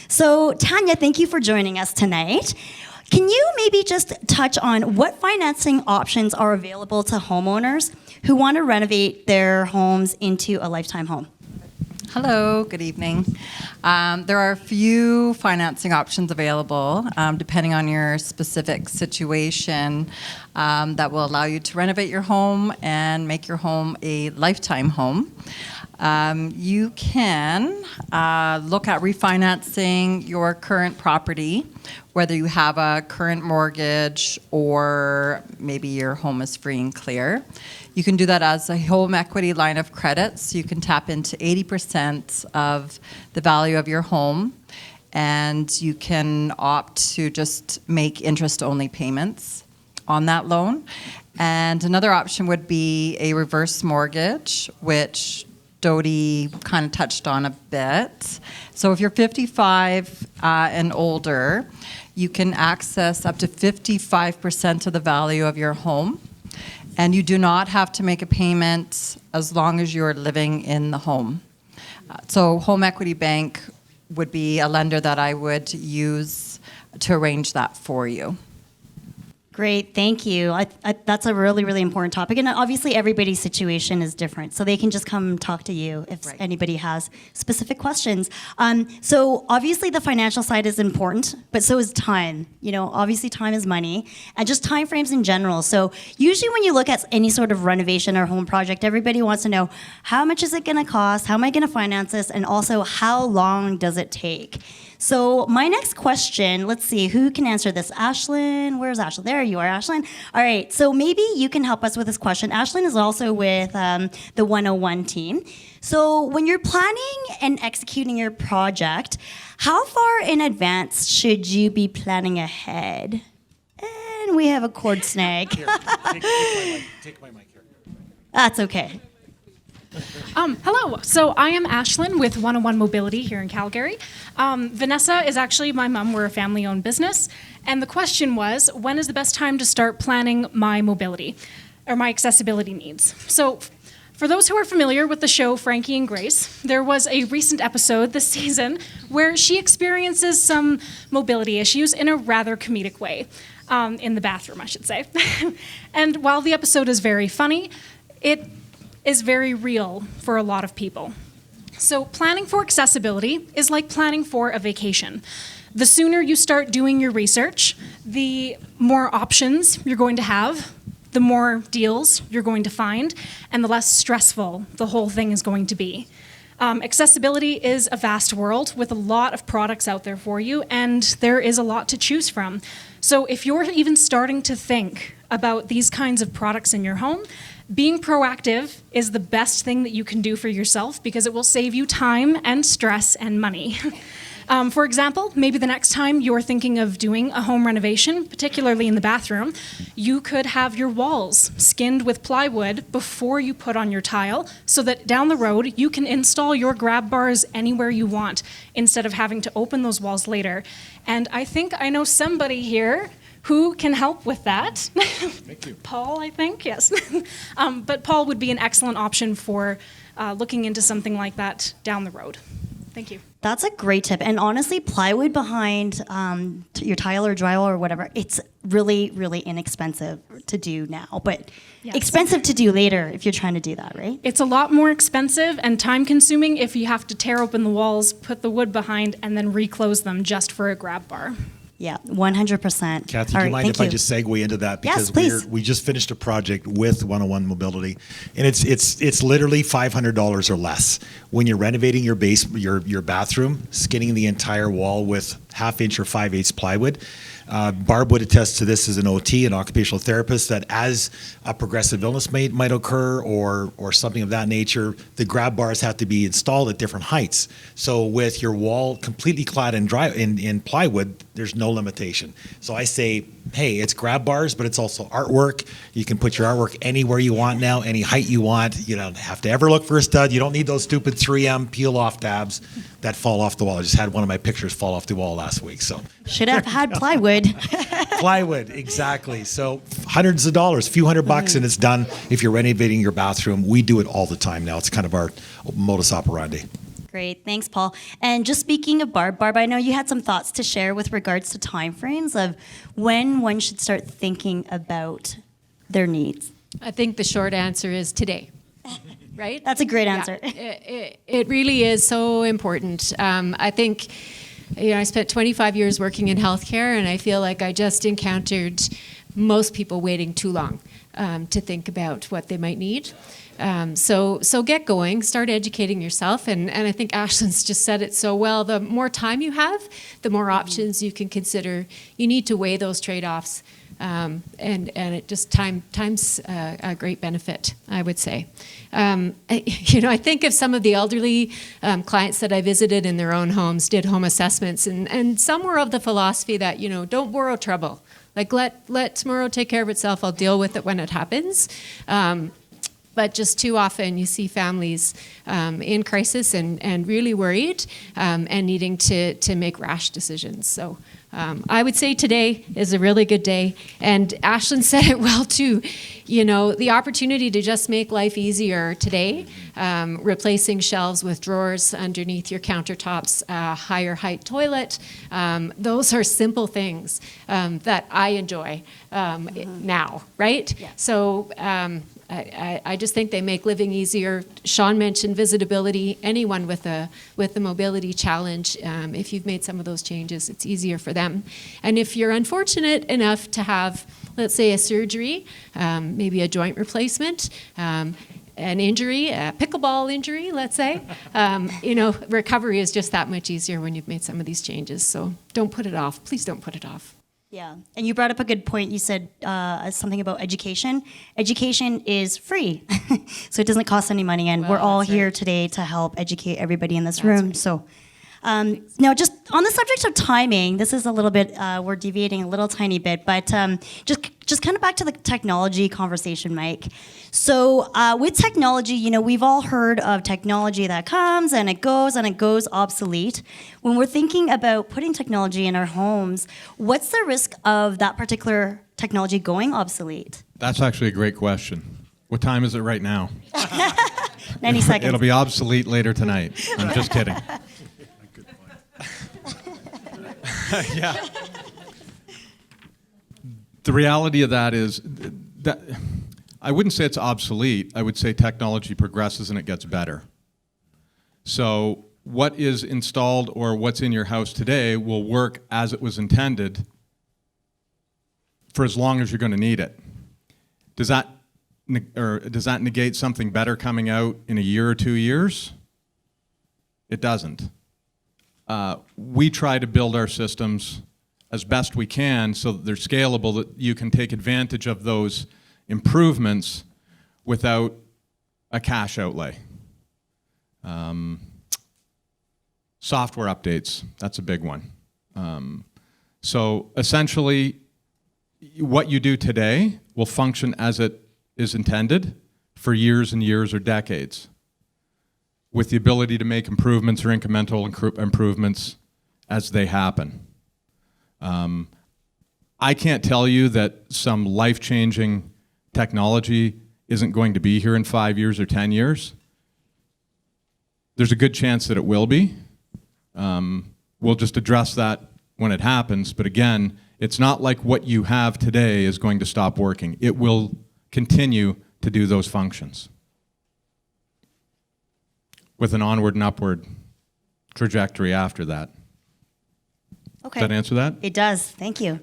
So Tanya, thank you for joining us tonight. Can you maybe just touch on what financing options are available to homeowners who want to renovate their homes into a lifetime home? Hello, good evening. There are a few financing options available depending on your specific situation that will allow you to renovate your home and make your home a lifetime home. You can look at refinancing your current property, whether you have a current mortgage or maybe your home is free and clear. You can do that as a home equity line of credit, so you can tap into 80% of the value of your home, and you can opt to just make interest-only payments on that loan. And another option would be a reverse mortgage, which Dodie kind of touched on a bit. So if you're 55 and older, you can access up to 55% of the value of your home, and you do not have to make a payment as long as you're living in the home. So Home Equity Bank would be a lender that I would use to arrange that for you. Great, thank you. That's a really, really important topic. And obviously everybody's situation is different, so they can just come talk to you if anybody has specific questions. So obviously the financial side is important, but so is time. You know, obviously time is money, and just time frames in general. So usually when you look at any sort of renovation or home project, everybody wants to know, how much is it gonna cost? How am I gonna finance this? And also, how long does it take? So my next question, let's see, who can answer this? Ashlyn, where's Ashlyn? There you are, Ashlyn. All right, so maybe you can help us with this question. Ashlyn is also with the 101 team. So when you're planning and executing your project, how far in advance should you be planning ahead? And we have a cord snag. Here, take my mic here. That's okay. Hello, so I am Ashlyn with 101 Mobility here in Calgary. Vanessa is actually my mom. We're a family-owned business. And the question was, when is the best time to start planning my mobility or my accessibility needs? So for those who are familiar with the show Frankie and Grace, there was a recent episode this season where she experiences some mobility issues in a rather comedic way, in the bathroom, I should say. And while the episode is very funny, it is very real for a lot of people. So planning for accessibility is like planning for a vacation. The sooner you start doing your research, the more options you're going to have, the more deals you're going to find, and the less stressful the whole thing is going to be. Accessibility is a vast world with a lot of products out there for you, and there is a lot to choose from. So if you're even starting to think about these kinds of products in your home, being proactive is the best thing that you can do for yourself because it will save you time and stress and money. For example, maybe the next time you're thinking of doing a home renovation, particularly in the bathroom, you could have your walls skinned with plywood before you put on your tile so that down the road you can install your grab bars anywhere you want instead of having to open those walls later. And I think I know somebody here who can help with that. Thank you. Paul, I think, yes. But Paul would be an excellent option for looking into something like that down the road. Thank you. That's a great tip. And honestly, plywood behind your tile or drywall or whatever, it's really, really inexpensive to do now, but Yes. expensive to do later if you're trying to do that, right? It's a lot more expensive and time consuming if you have to tear open the walls, put the wood behind, and then reclose them just for a grab bar. Yeah, 100%. Kathy, All do you right, mind thank if I just segue into that? Yes, Because please. we just finished a project with 101 Mobility, and it's literally $500 or less when you're renovating your your bathroom, skinning the entire wall with 1/2 inch or 5/8 plywood. Barb would attest to this as an OT, an occupational therapist, that as a progressive illness might occur or something of that nature, the grab bars have to be installed at different heights. So with your wall completely clad in plywood, there's no limitation. So I say, hey, it's grab bars, but it's also artwork. You can put your artwork anywhere you want now, any height you want. You don't have to ever look for a stud. You don't need those stupid 3M peel-off tabs that fall off the wall. I just had one of my pictures fall off the wall last week. So Should have had plywood. plywood, exactly. So hundreds of dollars, a few $100, and it's done. If you're renovating your bathroom, we do it all the time now. It's kind of our modus operandi. Great, thanks, Paul. And just speaking of Barb, I know you had some thoughts to share with regards to timeframes of when one should start thinking about their needs. I think the short answer is today. Right? That's a great answer. Yeah, it really is so important. I think, I spent 25 years working in healthcare, and I feel like I just encountered most people waiting too long to think about what they might need. So get going, start educating yourself, and I think Ashlyn's just said it so well. The more time you have, the more options you can consider. You need to weigh those trade-offs, and it just time's a great benefit, I would say. I think of some of the elderly clients that I visited in their own homes, did home assessments, and some were of the philosophy that, don't borrow trouble. Like, let tomorrow take care of itself. I'll deal with it when it happens. But just too often you see families in crisis and really worried and needing to make rash decisions. So I would say today is a really good day. And Ashlyn said it well too. The opportunity to just make life easier today, replacing shelves with drawers underneath your countertops, higher height toilet. Those are simple things that I enjoy now, right? Yeah. So I just think they make living easier. Shaun mentioned visitability. Anyone with a mobility challenge, if you've made some of those changes, it's easier for them. And if you're unfortunate enough to have, let's say, a surgery, maybe a joint replacement, an injury, a pickleball injury, let's say, recovery is just that much easier when you've made some of these changes. So don't put it off. Please don't put it off. Yeah, and you brought up a good point. You said something about education. Education is free, so it doesn't cost any money, and we're all here today to help educate everybody in this room. Right. So now, just on the subject of timing, this is a little bit, we're deviating a little tiny bit, but just kind of back to the technology conversation, Mike. So with technology, we've all heard of technology that comes and it goes obsolete. When we're thinking about putting technology in our homes, what's the risk of that particular technology going obsolete? That's actually a great question. What time is it right now? 90 seconds. It'll be obsolete later tonight. I'm just kidding. Yeah. The reality of that is that I wouldn't say it's obsolete. I would say technology progresses and it gets better. So what is installed or what's in your house today will work as it was intended for as long as you're going to need it. Does that negate something better coming out in a year or 2 years? It doesn't. We try to build our systems as best we can so that they're scalable, that you can take advantage of those improvements without a cash outlay. Software updates, that's a big one. So essentially, what you do today will function as it is intended for years and years or decades, with the ability to make improvements or incremental improvements as they happen. I can't tell you that some life-changing technology isn't going to be here in 5 years or 10 years. There's a good chance that it will be, we'll just address that when it happens. But again, it's not like what you have today is going to stop working. It will continue to do those functions with an onward and upward trajectory after that. Okay. Does that answer that? It does. Thank you.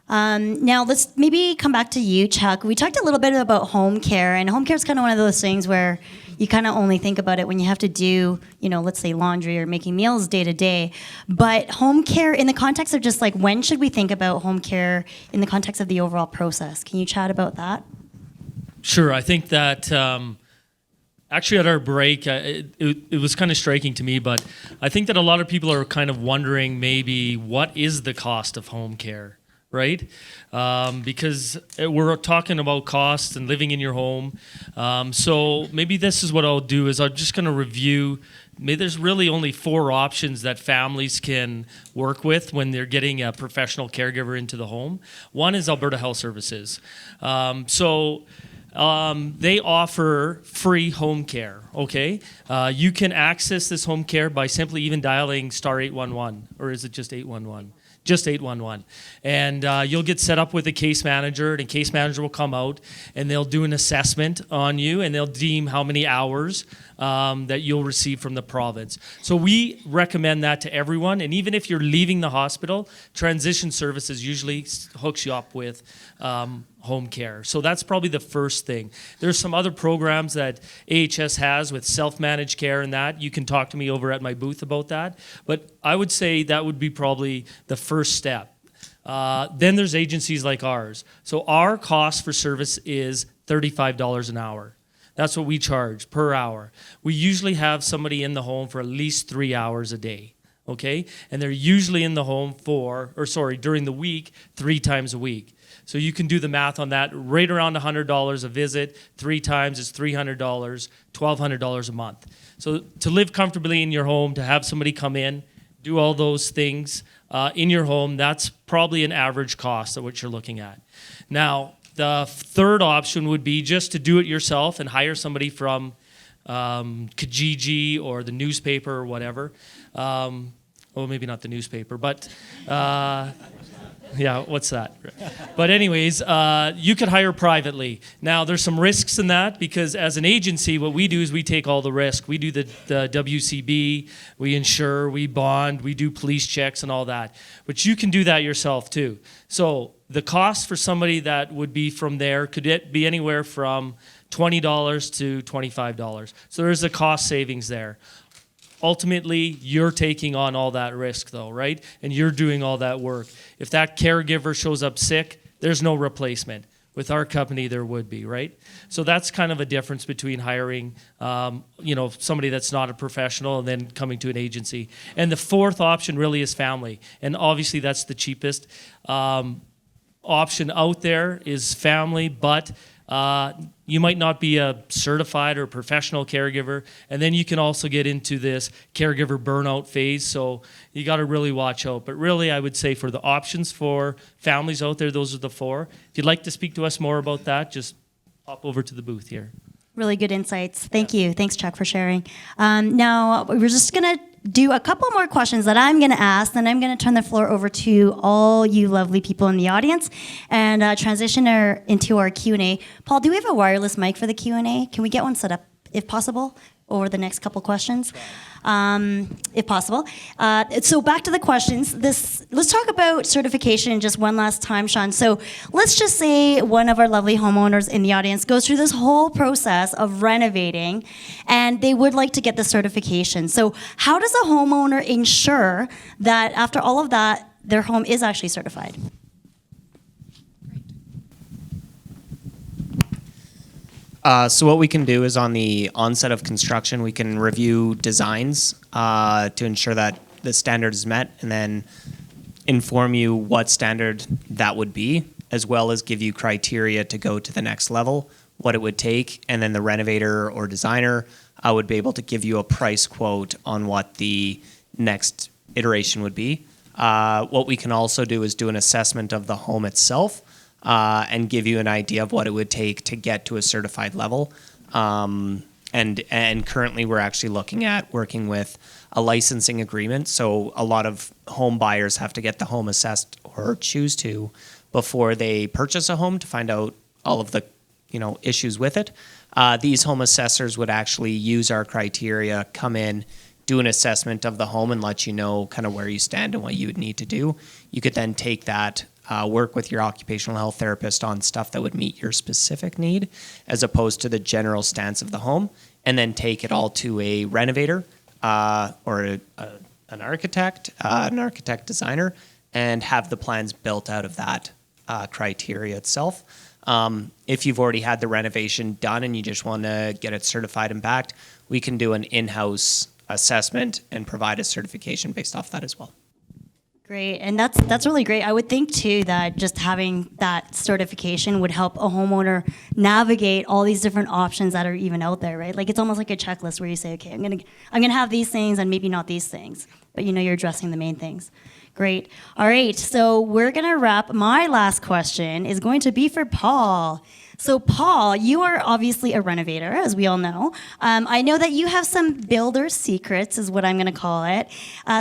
Now let's maybe come back to you, Chuck. We talked a little bit about home care, and home care is kind of one of those things where you kind of only think about it when you have to do, let's say laundry or making meals day to day. But home care in the context of just like, when should we think about home care in the context of the overall process? Can you chat about that? Sure. I think that actually at our break, it was kind of striking to me, but I think that a lot of people are kind of wondering maybe what is the cost of home care, right? Because we're talking about costs and living in your home. So maybe this is what I'll do is I'm just going to review. Maybe there's really only 4 options that families can work with when they're getting a professional caregiver into the home. One is Alberta Health Services. They offer free home care, okay? You can access this home care by simply even dialing star 811, or is it just 811? Just 811. And you'll get set up with a case manager, and a case manager will come out, and they'll do an assessment on you, and they'll deem how many hours that you'll receive from the province. So we recommend that to everyone, and even if you're leaving the hospital, Transition Services usually hooks you up with home care. So that's probably the first thing. There's some other programs that AHS has with self-managed care and that. You can talk to me over at my booth about that. But I would say that would be probably the first step. Then there's agencies like ours. So our cost for service is $35 an hour. That's what we charge per hour. We usually have somebody in the home for at least 3 hours a day. Okay? And they're usually in the home during the week, 3 times a week. So you can do the math on that, right around $100 a visit. 3 times is $300, $1,200 a month. So to live comfortably in your home, to have somebody come in, do all those things in your home, that's probably an average cost of what you're looking at. Now, the third option would be just to do it yourself and hire somebody from Kijiji or the newspaper or whatever. Maybe not the newspaper, but yeah, what's that? But anyways, you could hire privately. Now, there's some risks in that because as an agency, what we do is we take all the risk. We do the WCB, we insure, we bond, we do police checks and all that. But you can do that yourself too. So the cost for somebody that would be from there could it be anywhere from $20 to $25. So there's a cost savings there. Ultimately, you're taking on all that risk though, right? And you're doing all that work. If that caregiver shows up sick, there's no replacement. With our company, there would be, right? So that's kind of a difference between hiring, somebody that's not a professional and then coming to an agency. And the fourth option really is family. And obviously that's the cheapest option out there is family, but you might not be a certified or professional caregiver, and then you can also get into this caregiver burnout phase, so you got to really watch out. But really, I would say for the options for families out there, those are the 4. If you'd like to speak to us more about that, just pop over to the booth here. Really good insights. Thank you. Thanks, Chuck, for sharing. Now, we're just going to do a couple more questions that I'm going to ask, then I'm going to turn the floor over to all you lovely people in the audience and transition into our Q&A. Paul, do we have a wireless mic for the Q&A? Can we get one set up, if possible, over the next couple questions? If possible. So back to the questions. Let's talk about certification just one last time, Shaun. So let's just say one of our lovely homeowners in the audience goes through this whole process of renovating and they would like to get the certification. So how does a homeowner ensure that after all of that, their home is actually certified? So what we can do is on the onset of construction, we can review designs to ensure that the standard is met and then inform you what standard that would be, as well as give you criteria to go to the next level, what it would take, and then the renovator or designer would be able to give you a price quote on what the next iteration would be. What we can also do is do an assessment of the home itself, and give you an idea of what it would take to get to a certified level. And currently we're actually looking at working with a licensing agreement. So a lot of home buyers have to get the home assessed or choose to before they purchase a home to find out all of the issues with it. These home assessors would actually use our criteria, come in, do an assessment of the home and let you know kind of where you stand and what you would need to do. You could then take that, work with your occupational health therapist on stuff that would meet your specific need as opposed to the general stance of the home, and then take it all to a renovator or an architect designer, and have the plans built out of that criteria itself. If you've already had the renovation done and you just want to get it certified and backed, we can do an in-house assessment and provide a certification based off that as well. Great, and that's really great. I would think too that just having that certification would help a homeowner navigate all these different options that are even out there, right? Like it's almost like a checklist where you say, okay, I'm gonna have these things and maybe not these things, but you're addressing the main things. Great. All right, so we're gonna wrap. My last question is going to be for Paul. So Paul, you are obviously a renovator, as we all know. I know that you have some builder secrets, is what I'm going to call it,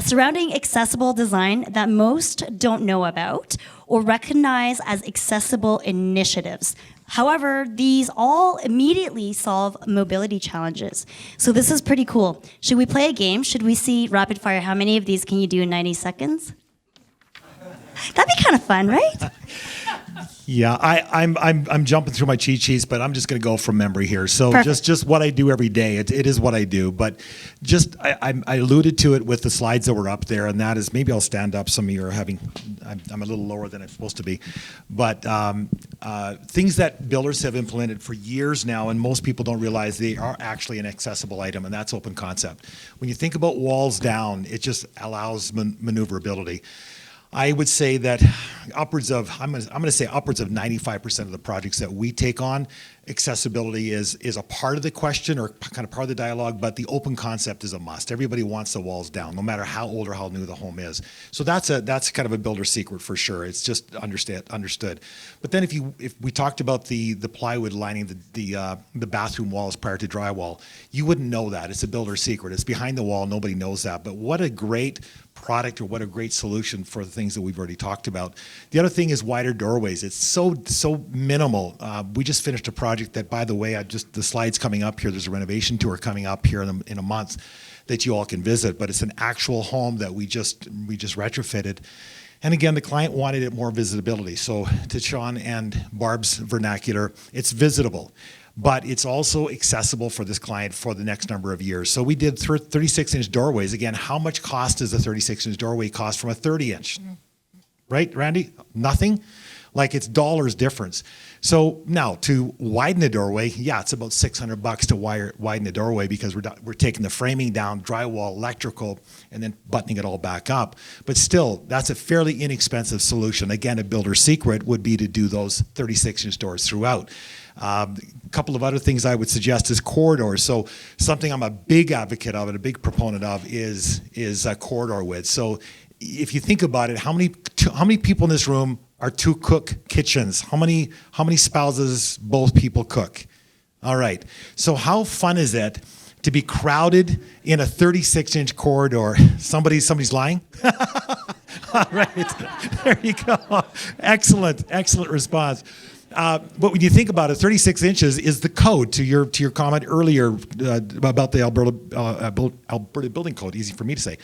surrounding accessible design that most don't know about or recognize as accessible initiatives. However, these all immediately solve mobility challenges. So this is pretty cool. Should we play a game? Should we see rapid fire? How many of these can you do in 90 seconds? That'd be kind of fun, right? Yeah, I'm jumping through my cheat sheets, but I'm just going to go from memory here. So just what I do every day. It is what I do, but just I alluded to it with the slides that were up there, and that is, maybe I'll stand up. Some of you are having, I'm a little lower than I'm supposed to be, but things that builders have implemented for years now, and most people don't realize they are actually an accessible item, and that's open concept. When you think about walls down, it just allows maneuverability. I would say that I'm going to say upwards of 95% of the projects that we take on, accessibility is a part of the question or kind of part of the dialogue, but the open concept is a must. Everybody wants the walls down, no matter how old or how new the home is. So that's kind of a builder secret for sure. It's just understood. But then if we talked about the plywood lining the bathroom walls prior to drywall, you wouldn't know that. It's a builder secret. It's behind the wall. Nobody knows that. But what a great product, or what a great solution for the things that we've already talked about. The other thing is wider doorways. It's so minimal. We just finished a project that, by the way, the slides coming up here, there's a renovation tour coming up here in a month that you all can visit, but it's an actual home that we just retrofitted. And again, the client wanted it more visibility. So to Shaun and Barb's vernacular, it's visitable, but it's also accessible for this client for the next number of years. So we did 36-inch doorways. Again, how much cost does a 36-inch doorway cost from a 30-inch? Right, Randy? Nothing? Like, it's dollars difference. So now to widen the doorway, yeah, it's about $600 to widen the doorway, because we're taking the framing down, drywall, electrical, and then buttoning it all back up. But still, that's a fairly inexpensive solution. Again, a builder secret would be to do those 36-inch doors throughout. A couple of other things I would suggest is corridors. So something I'm a big advocate of and a big proponent of is corridor width. So if you think about it, how many people in this room are two-cook kitchens? How many spouses both people cook? All right. So how fun is it to be crowded in a 36-inch corridor? Somebody's lying? All right. There you go. Excellent response. But when you think about it, 36 inches is the code, to your comment earlier about the Alberta Building Code, easy for me to say.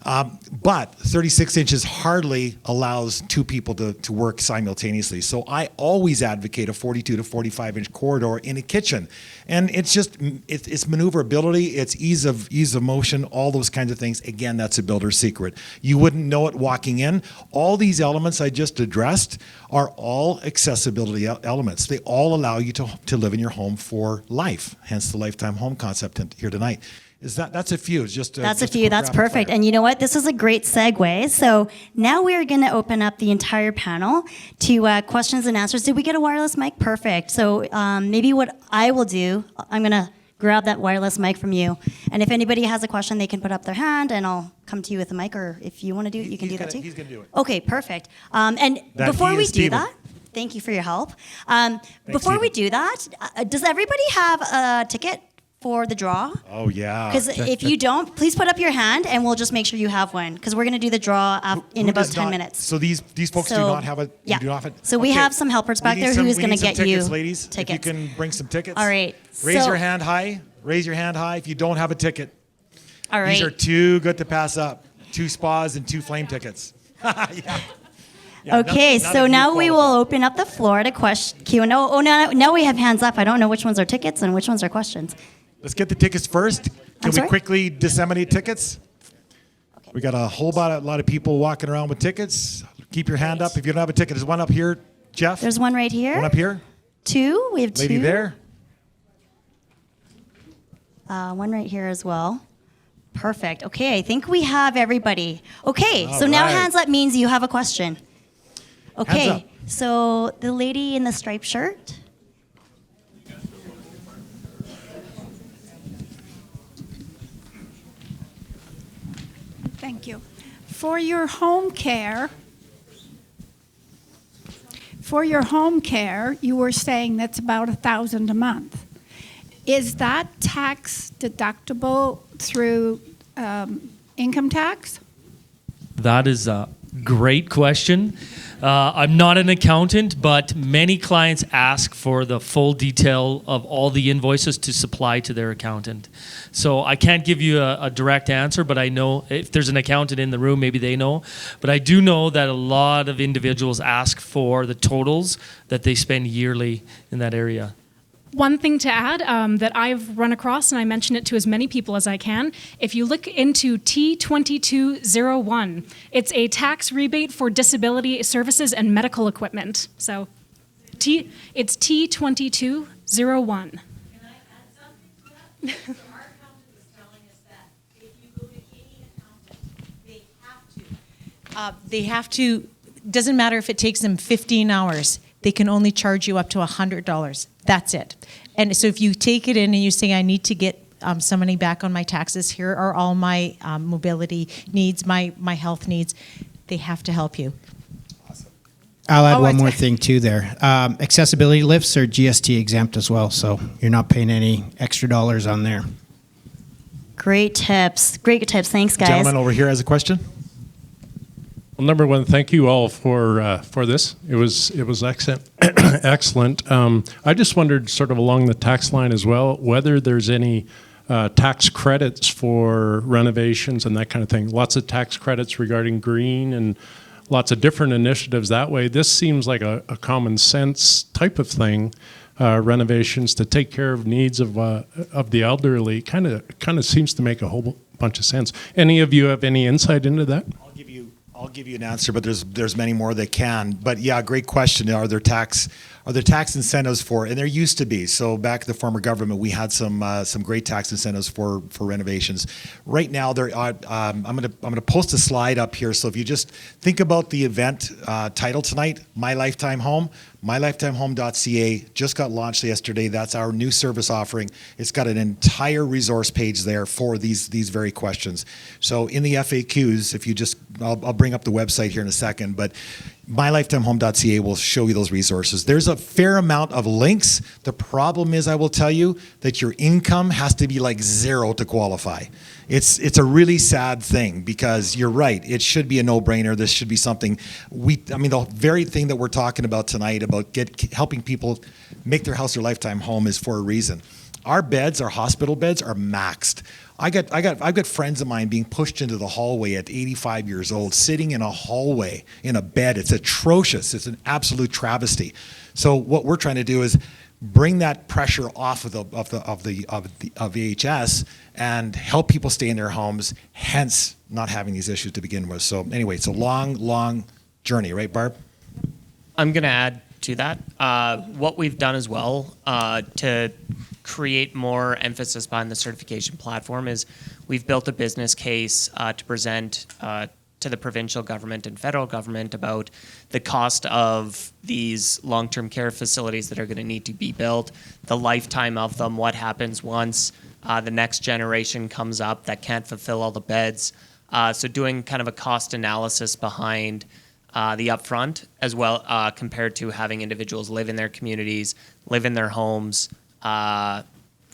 But 36 inches hardly allows two people to work simultaneously. So I always advocate a 42 to 45-inch corridor in a kitchen. And it's maneuverability, it's ease of motion, all those kinds of things. Again, that's a builder's secret. You wouldn't know it walking in. All these elements I just addressed are all accessibility elements. They all allow you to live in your home for life, hence the lifetime home concept here tonight. That's a few. That's a few. That's perfect. And you know what? This is a great segue. So now we're going to open up the entire panel to questions and answers. Did we get a wireless mic? Perfect. So maybe what I will do, I'm going to grab that wireless mic from you. And if anybody has a question, they can put up their hand and I'll come to you with the mic. Or if you want to do it, you can do that too. He's going to do it. Okay, perfect. And before we do that, thank you for your help. Before we do that, does everybody have a ticket for the draw? Oh, yeah. Because if you don't, please put up your hand and we'll just make sure you have one. Because we're going to do the draw in Who about does 10 not- minutes. So these folks do So, not have a. yeah. Do not have So we have some helpers back there who's going to get tickets, you ladies. tickets. If you can bring some tickets. All right. Raise So- your hand high. Raise your hand high if you don't have a ticket. All right. These are too good to pass up. 2 spas and 2 flame tickets. Yeah. Yeah, Okay, none so of you now we will qualify. open up the floor to question Q&A. Oh, now we have hands up. I don't know which ones are tickets and which ones are questions. Let's get the tickets first. Can we sorry? quickly disseminate tickets? We got a whole lot of people walking around with tickets. Keep your hand up if you don't have a ticket. There's one up here, Jeff. There's one right here. One up here. 2. We have 2. Lady there. One right here as well. Perfect. Okay, I think we have everybody. Okay, so All now right. hands up means you have a question. Hands Okay, up. so the lady in the striped shirt. Thank you. For your home care, you were saying that's about $1,000 a month. Is that tax deductible through income tax? That is a great question. I'm not an accountant, but many clients ask for the full detail of all the invoices to supply to their accountant. So I can't give you a direct answer, but I know if there's an accountant in the room, maybe they know. But I do know that a lot of individuals ask for the totals that they spend yearly in that area. One thing to add that I've run across, and I mention it to as many people as I can, if you look into T2201, it's a tax rebate for disability services and medical equipment. So it's T2201. Can I add something to that? Our accountant was telling us that if you go to any accountant, they have to, doesn't matter if it takes them 15 hours, they can only charge you up to $100. That's it. And so if you take it in and you say, I need to get some money back on my taxes, here are all my mobility needs, my health needs, they have to help you. I'll add one more thing too there. Accessibility lifts are GST exempt as well, so you're not paying any extra dollars on there. Great tips. Great tips. Thanks, guys. Gentleman over here has a question. Well, number one, thank you all for this. It was excellent. Excellent. I just wondered, sort of along the tax line as well, whether there's any tax credits for renovations and that kind of thing. Lots of tax credits regarding green and lots of different initiatives that way. This seems like a common sense type of thing. Renovations to take care of needs of the elderly kind of seems to make a whole bunch of sense. Any of you have any insight into that? I'll give you an answer, but there's many more that can. But yeah, great question. Are there tax incentives for? And there used to be. So back in the former government, we had some great tax incentives for renovations. Right now, there are. I'm gonna post a slide up here. So if you just think about the event title tonight, My Lifetime Home. MyLifetimeHome.ca just got launched yesterday. That's our new service offering. It's got an entire resource page there for these very questions. So in the FAQs, if you just, I'll bring up the website here in a second, but MyLifetimeHome.ca will show you those resources. There's a fair amount of links. The problem is, I will tell you, that your income has to be like 0 to qualify. It's a really sad thing because you're right. It should be a no-brainer. This should be something the very thing that we're talking about tonight about helping people make their house their lifetime home is for a reason. Our beds, our hospital beds, are maxed. I've got friends of mine being pushed into the hallway at 85 years old, sitting in a hallway in a bed. It's atrocious. It's an absolute travesty. So what we're trying to do is bring that pressure off of VHS and help people stay in their homes, hence not having these issues to begin with. So anyway, it's a long journey, right, Barb? I'm going to add to that. What we've done as well to create more emphasis behind the certification platform is we've built a business case to present to the provincial government and federal government about the cost of these long-term care facilities that are going to need to be built, the lifetime of them, what happens once the next generation comes up that can't fulfill all the beds. So doing kind of a cost analysis behind the upfront as well compared to having individuals live in their communities, live in their homes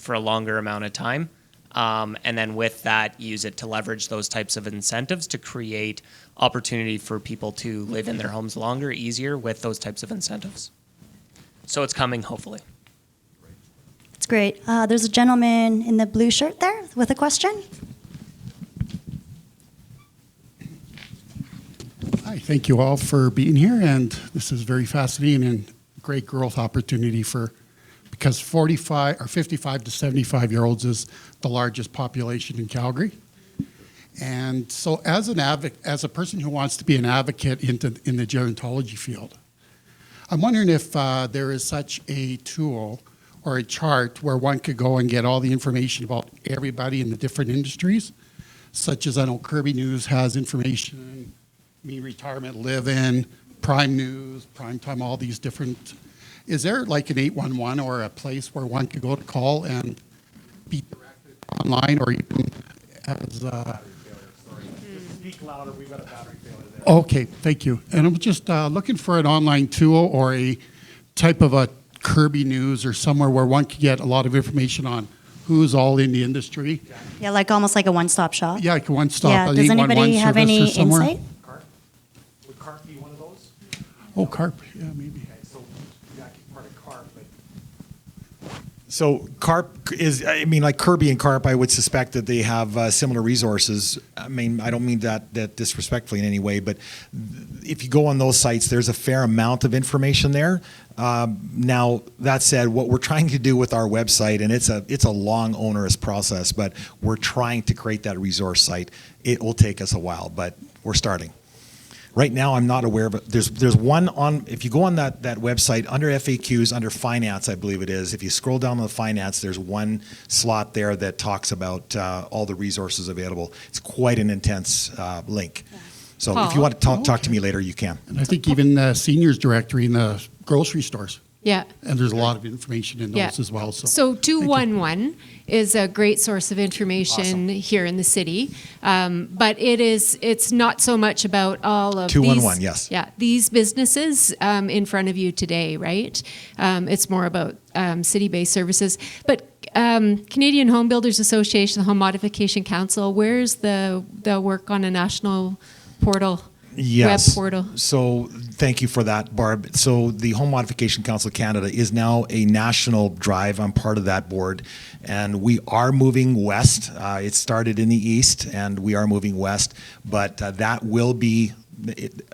for a longer amount of time. And then with that, use it to leverage those types of incentives to create opportunity for people to live in their homes longer, easier with those types of incentives. So it's coming, hopefully. It's great. There's a gentleman in the blue shirt there with a question. Hi, thank you all for being here, and this is very fascinating and great growth opportunity because 55 or 55 to 75-year-olds is the largest population in Calgary. And so as a person who wants to be an advocate in the gerontology field, I'm wondering if there is such a tool or a chart where one could go and get all the information about everybody in the different industries, such as I know Kirby News has information, Me Retirement Live-In, Prime News, Prime Time, all these different. Is there like an 811 or a place where one could go to call and be directed online or even as Speak louder, we've got a battery failure there. Okay, thank you. And I'm just looking for an online tool or a type of a Kirby News or somewhere where one could get a lot of information on who's all in the industry. Yeah, like almost like a one-stop shop. Yeah, like a one-stop. Yeah. an Does 811 anybody have service any or somewhere. insight? Would CARP be one of those? Oh, CARP, yeah, maybe. Okay, so you got part of CARP, but so CARP is, I mean, like Kirby and CARP, I would suspect that they have similar resources. I mean, I don't mean that disrespectfully in any way, but if you go on those sites, there's a fair amount of information there. Now, that said, what we're trying to do with our website, and it's a long, onerous process, but we're trying to create that resource site. It will take us a while, but we're starting. Right now, I'm not aware of it. There's one on, if you go on that website, under FAQs, under finance, I believe it is, if you scroll down to the finance, there's one slot there that talks about all the resources available. It's quite an intense link. So if you want to talk to me later, you can. And I think even the seniors directory in the grocery stores. Yeah. And there's a lot of information in those as well. So 211 is a great source of information here in the city, but it's not so much about all of 211, these, yes. Yeah, these businesses in front of you today, right? It's more about city-based services. But Canadian Home Builders Association, the Home Modification Council, where's the work on a national portal? Yes. Web portal. So thank you for that, Barb. So the Home Modification Council of Canada is now a national drive. I'm part of that board, and we are moving west. It started in the east, and we are moving west, but that will be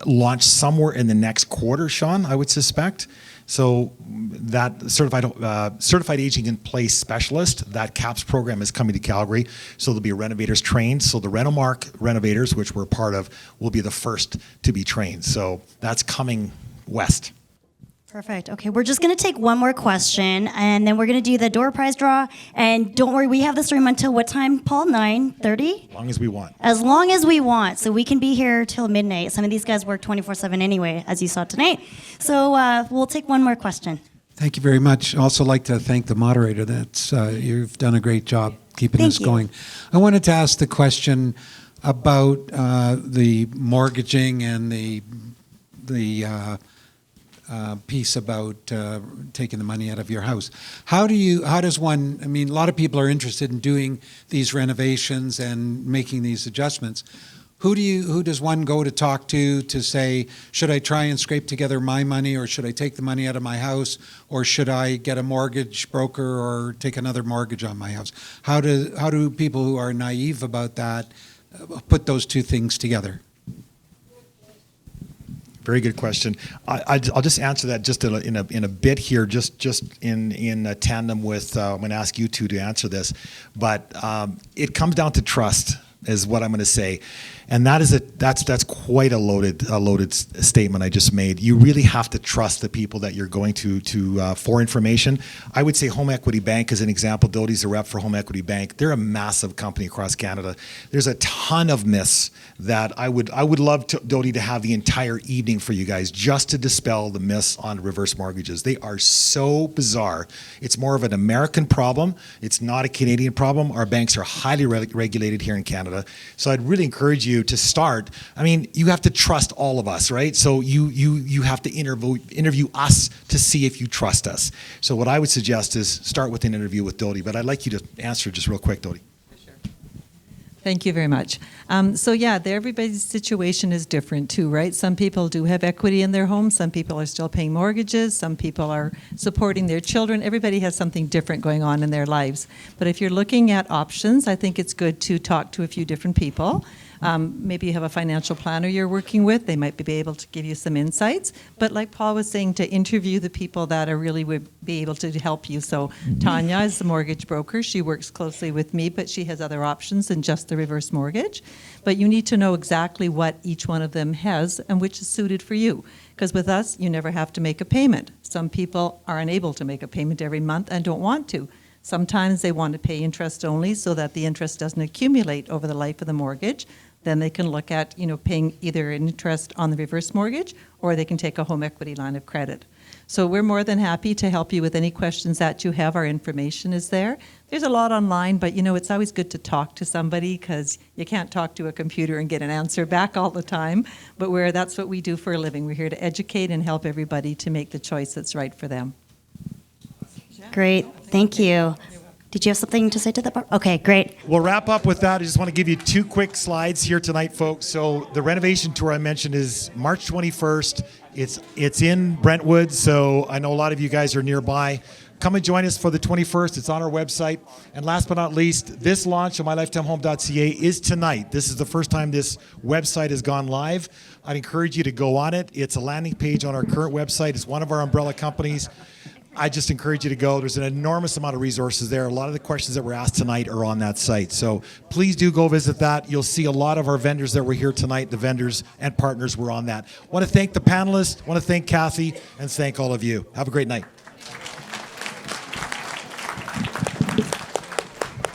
launched somewhere in the next quarter, Shaun, I would suspect. So that certified aging in place specialist, that CAPS program is coming to Calgary. So there'll be renovators trained. So the Renomark renovators, which we're part of, will be the first to be trained. So that's coming west. Perfect. Okay, we're just going to take one more question, and then we're going to do the door prize draw. And don't worry, we have this room until what time, Paul? 9:30? As long as we want. As long as we want. So we can be here till midnight. Some of these guys work 24/7 anyway, as you saw tonight. So we'll take one more question. Thank you very much. Also like to thank the moderator. That's you've done a great job keeping this going. I wanted to ask the question about the mortgaging and the piece about taking the money out of your house. How does one, I mean, a lot of people are interested in doing these renovations and making these adjustments. Who does one go to talk to say, should I try and scrape together my money, or should I take the money out of my house, or should I get a mortgage broker or take another mortgage on my house? How do people who are naive about that put those two things together? Very good question. I'll just answer that just in a bit here, just in tandem with I'm going to ask you two to answer this, but it comes down to trust, is what I'm going to say, and that's quite a loaded statement I just made. You really have to trust the people that you're going to for information. I would say Home Equity Bank is an example. Doty's a rep for Home Equity Bank. They're a massive company across Canada. There's a ton of myths that I would love Doty to have the entire evening for you guys, just to dispel the myths on reverse mortgages. They are so bizarre. It's more of an American problem. It's not a Canadian problem. Our banks are highly regulated here in Canada. Canada. So I'd really encourage you to start. I mean, you have to trust all of us, right? So you have to interview us to see if you trust us. So what I would suggest is start with an interview with Dodie, but I'd like you to answer just real quick, Dodie. Thank you very much. Everybody's situation is different too, right? Some people do have equity in their home. Some people are still paying mortgages. Some people are supporting their children. Everybody has something different going on in their lives. But if you're looking at options, I think it's good to talk to a few different people. Maybe you have a financial planner you're working with. They might be able to give you some insights. But like Paul was saying, to interview the people that are really would be able to help you. So Tanya is the mortgage broker. She works closely with me, but she has other options than just the reverse mortgage. But you need to know exactly what each one of them has and which is suited for you. Because with us, you never have to make a payment. Some people are unable to make a payment every month and don't want to. Sometimes they want to pay interest only so that the interest doesn't accumulate over the life of the mortgage. Then they can look at, paying either interest on the reverse mortgage or they can take a home equity line of credit. So we're more than happy to help you with any questions that you have. Our information is there. There's a lot online, but it's always good to talk to somebody because you can't talk to a computer and get an answer back all the time. But that's what we do for a living. We're here to educate and help everybody to make the choice that's right for them. Great. Thank you. Did you have something to say to that part? Okay, great. We'll wrap up with that. I just want to give you 2 quick slides here tonight, folks. So the renovation tour I mentioned is March 21st. It's in Brentwood, so I know a lot of you guys are nearby. Come and join us for the 21st. It's on our website. And last but not least, this launch on mylifetimehome.ca is tonight. This is the first time this website has gone live. I'd encourage you to go on it. It's a landing page on our current website. It's one of our umbrella companies. I just encourage you to go. There's an enormous amount of resources there. A lot of the questions that were asked tonight are on that site. So please do go visit that. You'll see a lot of our vendors that were here tonight. The vendors and partners were on that. Want to thank the panelists. Want to thank Kathy and thank all of you. Have a great night.